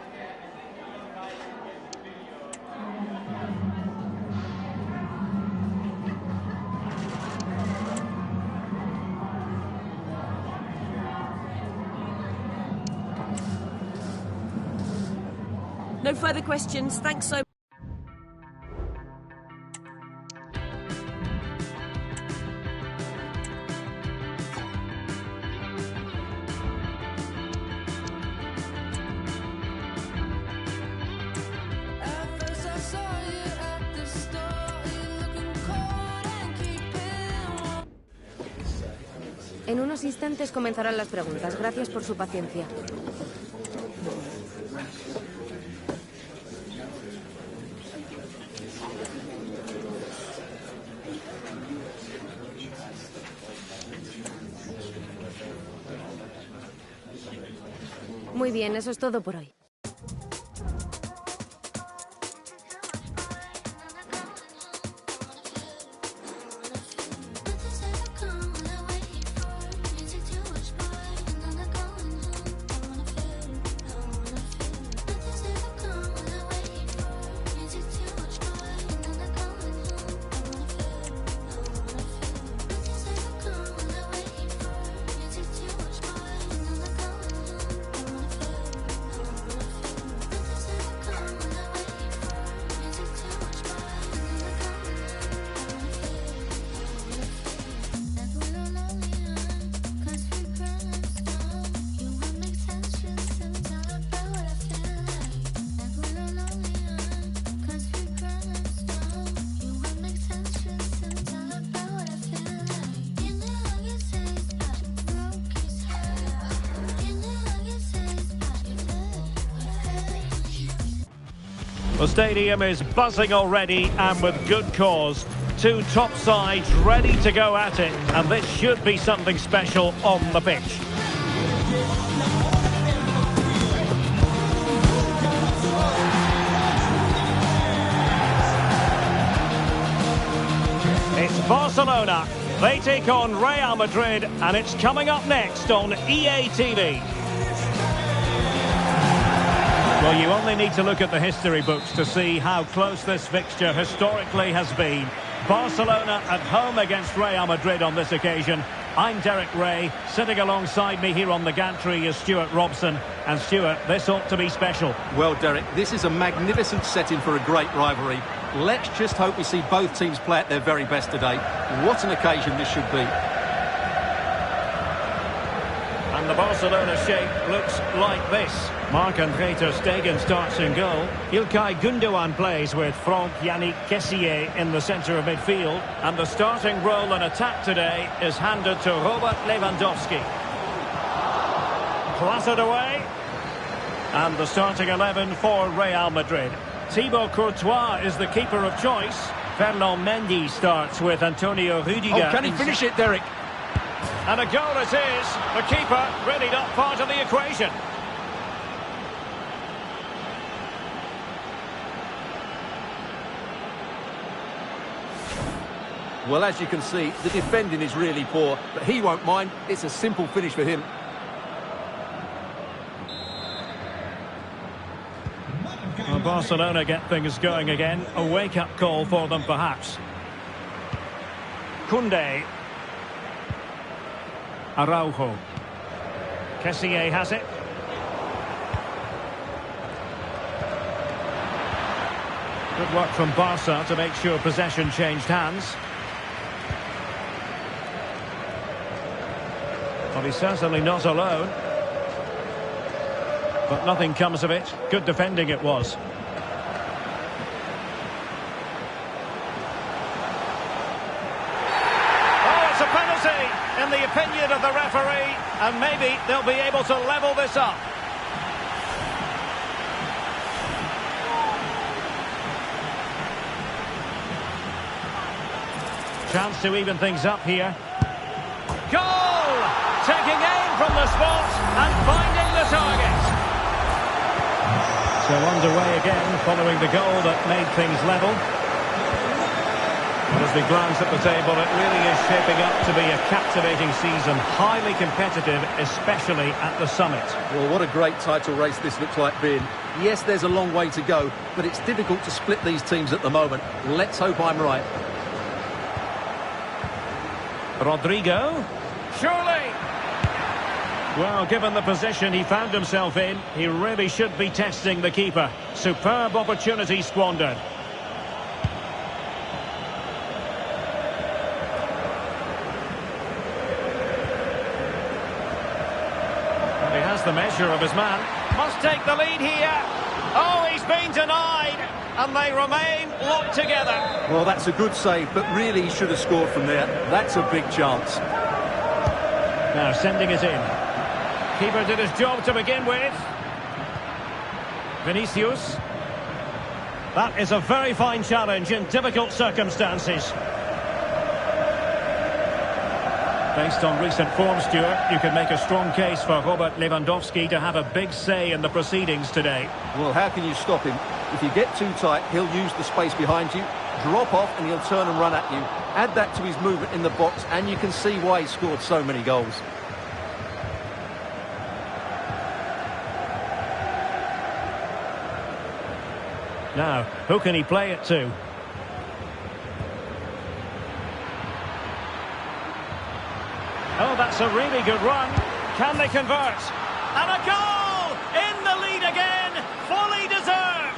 S11: No further questions. Thanks so much.
S12: En unos instantes comenzarán las preguntas. Gracias por su paciencia. Muy bien, eso es todo por hoy.
S4: The stadium is buzzing already, and with good cause. Two top sides ready to go at it, and this should be something special on the pitch. It's Barcelona. They take on Real Madrid, and it's coming up next on EA TV. Well, you only need to look at the history books to see how close this fixture historically has been. Barcelona at home against Real Madrid on this occasion. I'm Derek Ray. Sitting alongside me here on the gantry is Stuart Robson. And Stuart, this ought to be special.
S5: Well, Derek, this is a magnificent setting for a great rivalry. Let's just hope we see both teams play at their very best today. What an occasion this should be.
S4: And the Barcelona shape looks like this. Marc-André ter Stegen starts in goal. İlkay Gündoğan plays with Franck-Yannick Kessié in the centre of midfield. And the starting role in attack today is handed to Robert Lewandowski. Clattered away. And the starting 11 for Real Madrid. Thibaut Courtois is the keeper of choice. Ferland Mendy starts with Antonio Rudiger.
S5: Oh, can he finish it, Derek?
S4: And a goal it is. The keeper really not part of the equation.
S5: Well, as you can see, the defending is really poor, but he won't mind. It's a simple finish for him.
S4: Well, Barcelona get things going again. A wake-up call for them, perhaps. Koundé. Araujo. Kessié has it. Good work from Barca to make sure possession changed hands. Well, he's certainly not alone. But nothing comes of it. Good defending it was. Oh, it's a penalty in the opinion of the referee, and maybe they'll be able to level this up. Chance to even things up here. Goal! Taking aim from the spot and finding the target. So underway again following the goal that made things level. But as we glance at the table, it really is shaping up to be a captivating season. Highly competitive, especially at the summit.
S5: Well, what a great title race this looks like being. Yes, there's a long way to go, but it's difficult to split these teams at the moment. Let's hope I'm right.
S4: Rodrigo. Surely! Well, given the position he found himself in, he really should be testing the keeper. Superb opportunity squandered. And he has the measure of his man. Must take the lead here. Oh, he's been denied. And they remain locked together.
S5: Well, that's a good save, but really he should have scored from there. That's a big chance.
S4: Now sending it in. Keeper did his job to begin with. Vinicius. That is a very fine challenge in difficult circumstances. Based on recent form, Stuart, you can make a strong case for Robert Lewandowski to have a big say in the proceedings today.
S5: Well, how can you stop him? If you get too tight, he'll use the space behind you, drop off, and he'll turn and run at you. Add that to his movement in the box, and you can see why he scored so many goals.
S4: Now, who can he play it to? Oh, that's a really good run. Can they convert? And a goal! In the lead again! Fully deserved!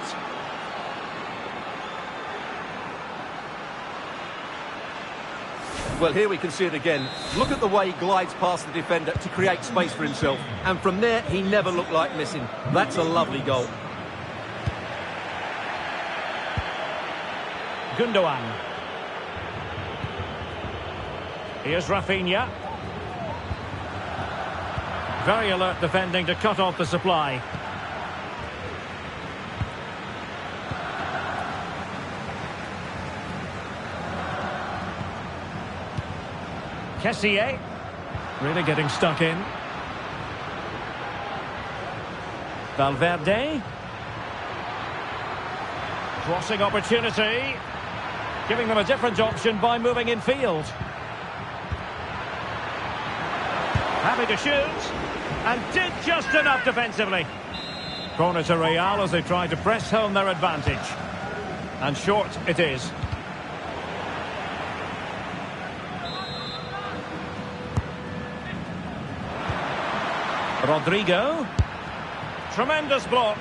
S5: Well, here we can see it again. Look at the way he glides past the defender to create space for himself. And from there, he never looked like missing. That's a lovely goal.
S4: Gundogan. Here's Rafinha. Very alert defending to cut off the supply. Kessié. Really getting stuck in. Valverde. Crossing opportunity. Giving them a different option by moving in field. Happy to shoot. And did just enough defensively. Corner to Real as they try to press home their advantage. And short it is. Rodrigo. Tremendous block.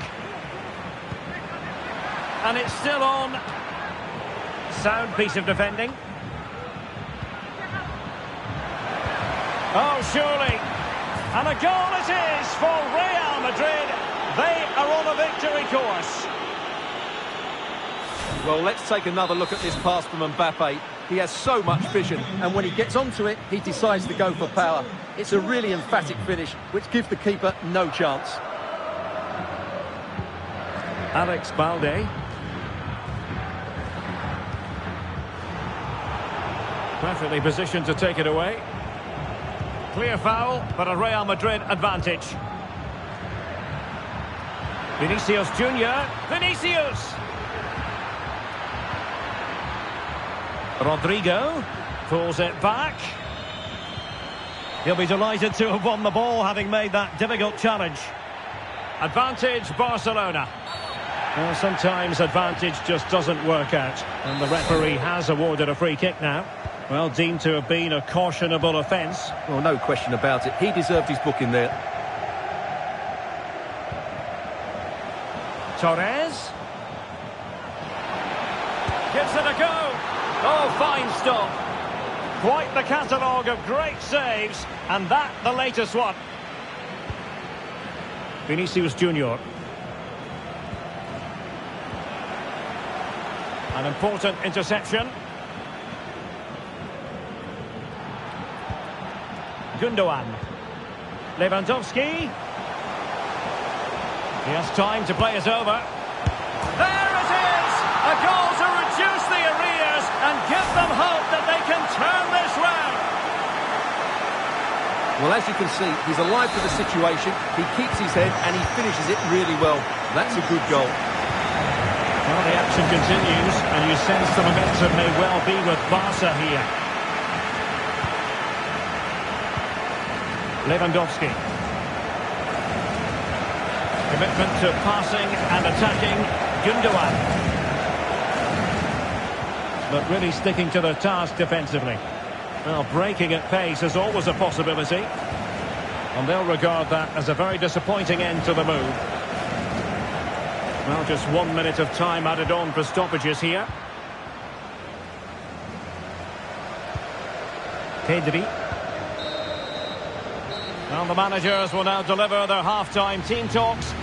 S4: And it's still on. Sound piece of defending. Oh, surely. And a goal it is for Real Madrid. They are on a victory course.
S5: Well, let's take another look at this pass from Mbappe. He has so much vision, and when he gets onto it, he decides to go for power. It's a really emphatic finish, which gives the keeper no chance.
S4: Alex Balde. Perfectly positioned to take it away. Clear foul, but a Real Madrid advantage. Vinicius Junior. Vinicius! Rodrigo pulls it back. He'll be delighted to have won the ball, having made that difficult challenge. Advantage Barcelona. Well, sometimes advantage just doesn't work out, and the referee has awarded a free kick now. Well, deemed to have been a cautionable offence.
S5: Well, no question about it. He deserved his booking there.
S4: Torres. Gives it a go. Oh, fine stop. Quite the catalogue of great saves, and that the latest one. Vinicius Junior. An important interception. Gundogan. Lewandowski. He has time to play it over. There it is! A goal to reduce the arrears and give them hope that they can turn this round.
S5: Well, as you can see, he's alive to the situation. He keeps his head and he finishes it really well. That's a good goal.
S4: Well, the action continues, and you sense the momentum may well be with Barca here. Lewandowski. Commitment to passing and attacking. Gundogan. But really sticking to the task defensively. Well, breaking at pace is always a possibility. And they'll regard that as a very disappointing end to the move. Well, just 1 minute of time added on for stoppages here. Pedri. Well, the managers will now deliver their half-time team talks.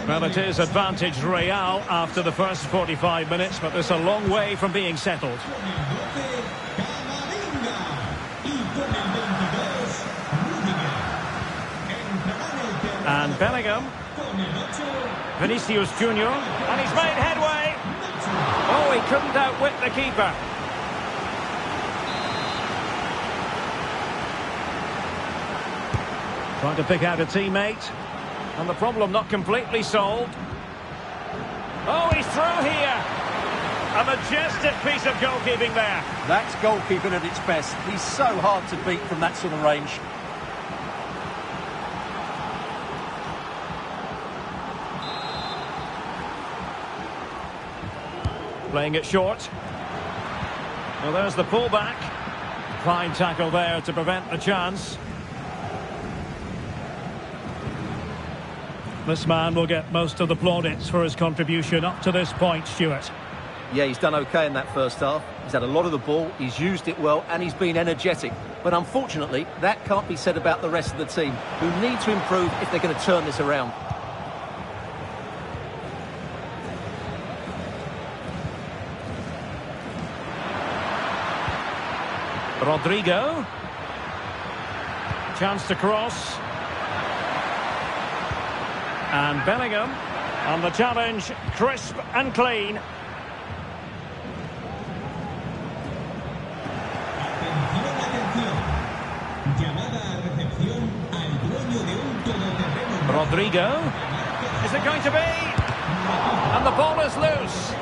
S4: Well, it is advantage Real after the first 45 minutes, but there's a long way from being settled. And Bellingham. Vinicius Junior. And he's made headway. Oh, he couldn't outwit the keeper. Trying to pick out a teammate. And the problem not completely solved. Oh, he's through here. A majestic piece of goalkeeping there.
S5: That's goalkeeping at its best. He's so hard to beat from that sort of range.
S4: Playing it short. Well, there's the pullback. Fine tackle there to prevent the chance. This man will get most of the plaudits for his contribution up to this point, Stuart.
S5: Yeah, he's done okay in that first half. He's had a lot of the ball, he's used it well, and he's been energetic. But unfortunately, that can't be said about the rest of the team, who need to improve if they're going to turn this around.
S4: Rodrigo. Chance to cross. And Bellingham on the challenge, crisp and clean. Rodrigo. Is it going to be? And the ball is loose.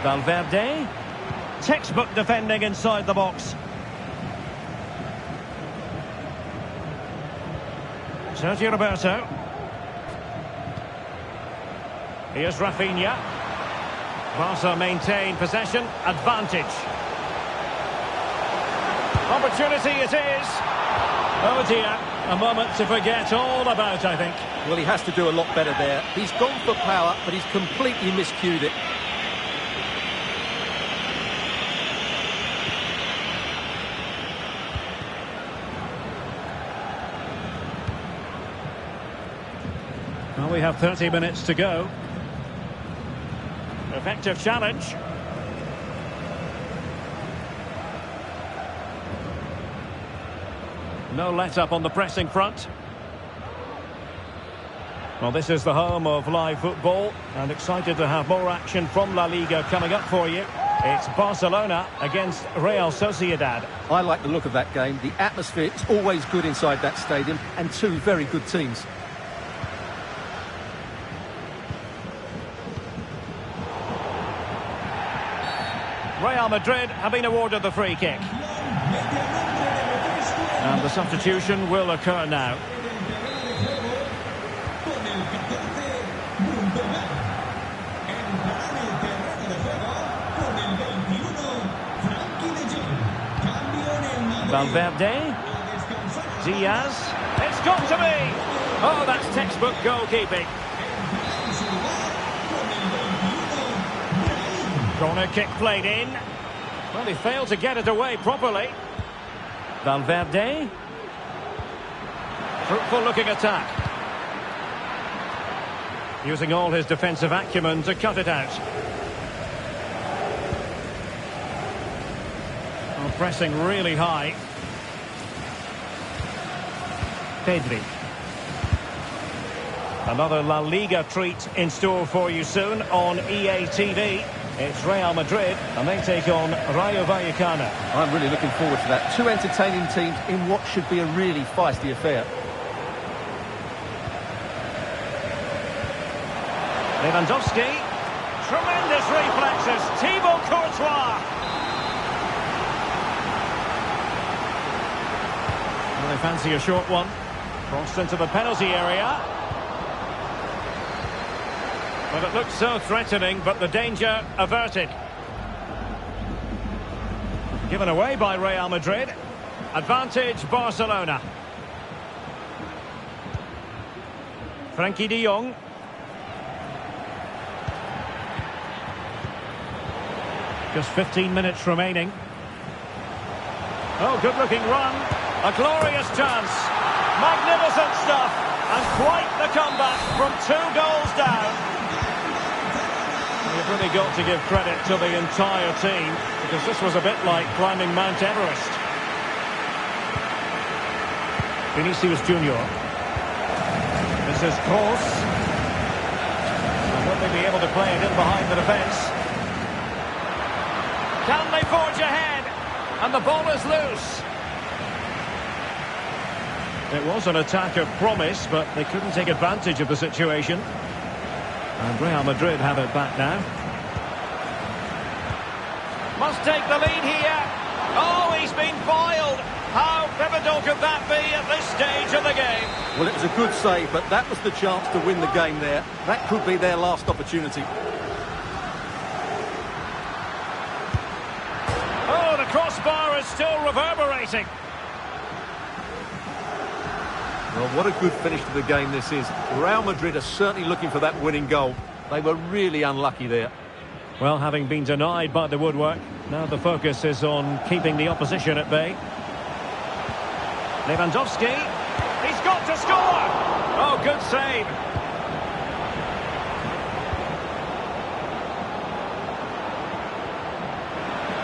S4: Valverde. Textbook defending inside the box. Sergio Roberto. Here's Rafinha. Barca maintain possession, advantage. Opportunity it is. Oh dear, a moment to forget all about, I think.
S5: Well, he has to do a lot better there. He's gone for power, but he's completely miscued it.
S4: Well, we have 30 minutes to go. Effective challenge. No let-up on the pressing front. Well, this is the home of live football, and excited to have more action from La Liga coming up for you. It's Barcelona against Real Sociedad.
S5: I like the look of that game. The atmosphere is always good inside that stadium, and two very good teams.
S4: Real Madrid have been awarded the free kick. And the substitution will occur now. Valverde. Diaz. It's got to be! Oh, that's textbook goalkeeping. Corner kick played in. Well, he failed to get it away properly. Valverde. Fruitful looking attack. Using all his defensive acumen to cut it out. Oh, pressing really high. Pedri. Another La Liga treat in store for you soon on EA TV. It's Real Madrid, and they take on Rayo Vallecano.
S5: I'm really looking forward to that. Two entertaining teams in what should be a really feisty affair.
S4: Lewandowski. Tremendous reflexes. Thibaut Courtois. Well, they fancy a short one. Crossed into the penalty area. Well, it looks so threatening, but the danger averted. Given away by Real Madrid. Advantage Barcelona. Frenkie de Jong. Just 15 minutes remaining. Oh, good-looking run. A glorious chance. Magnificent stuff. And quite the comeback from 2 goals down. You've really got to give credit to the entire team, because this was a bit like climbing Mount Everest. Vinicius Junior. This is Kroos. And will they be able to play it in behind the defence? Can they forge ahead? And the ball is loose. It was an attack of promise, but they couldn't take advantage of the situation. And Real Madrid have it back now. Must take the lead here. Oh, he's been foiled. How pivotal could that be at this stage of the game?
S5: Well, it was a good save, but that was the chance to win the game there. That could be their last opportunity.
S4: Oh, the crossbar is still reverberating.
S5: Well, what a good finish to the game this is. Real Madrid are certainly looking for that winning goal. They were really unlucky there.
S4: Well, having been denied by the woodwork, now the focus is on keeping the opposition at bay. Lewandowski. He's got to score! Oh, good save.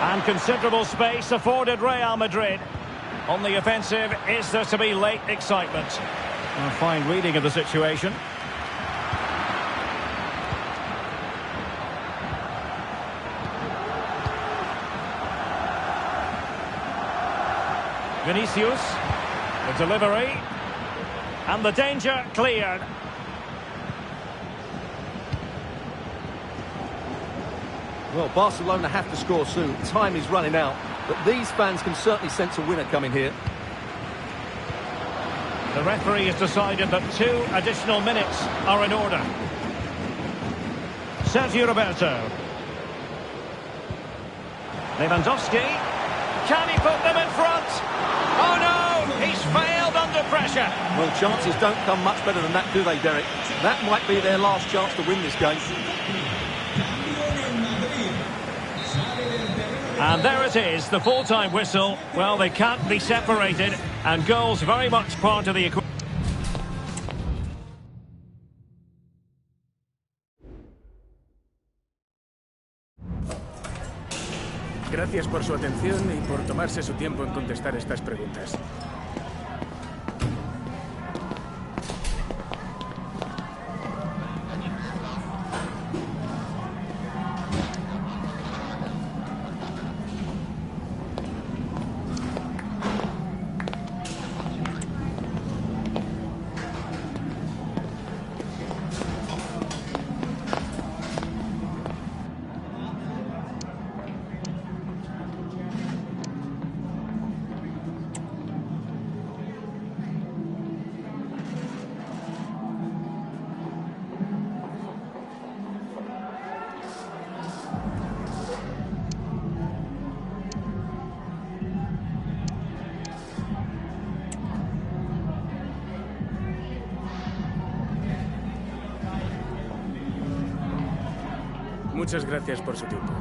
S4: And considerable space afforded Real Madrid. On the offensive, is there to be late excitement? A fine reading of the situation. Vinicius, the delivery, and the danger cleared.
S5: Well, Barcelona have to score soon. Time is running out. But these fans can certainly sense a winner coming here.
S4: The referee has decided that 2 additional minutes are in order. Sergio Roberto. Lewandowski. Can he put them in front? Oh no! He's failed under pressure.
S5: Well, chances don't come much better than that, do they, Derek? That might be their last chance to win this game.
S4: And there it is, the full-time whistle. Well, they can't be separated, and goals very much part of the equation.
S13: Gracias por su atención y por tomarse su tiempo en contestar estas preguntas. Muchas gracias por su tiempo.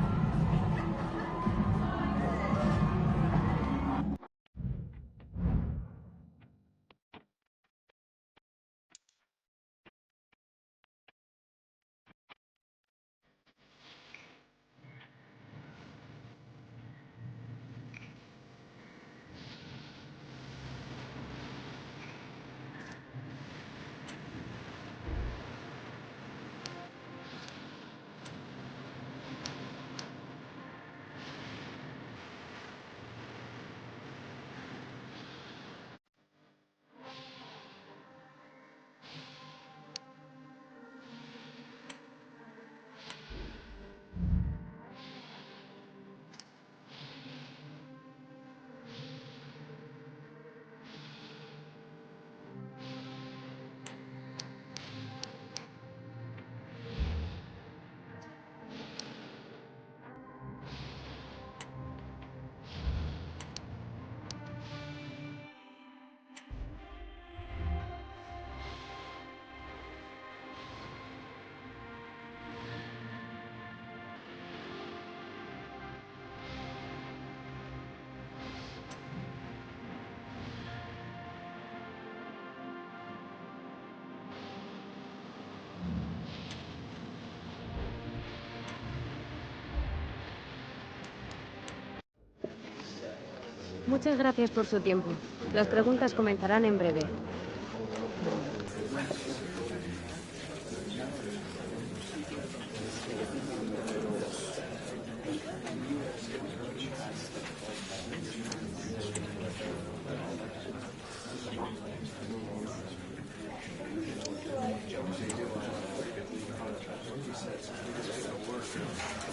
S12: Muchas gracias por su tiempo. Las preguntas comenzarán en breve.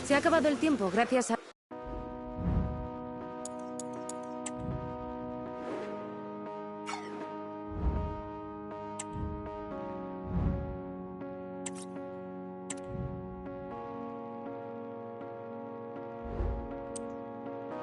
S12: Se ha acabado el tiempo, gracias a...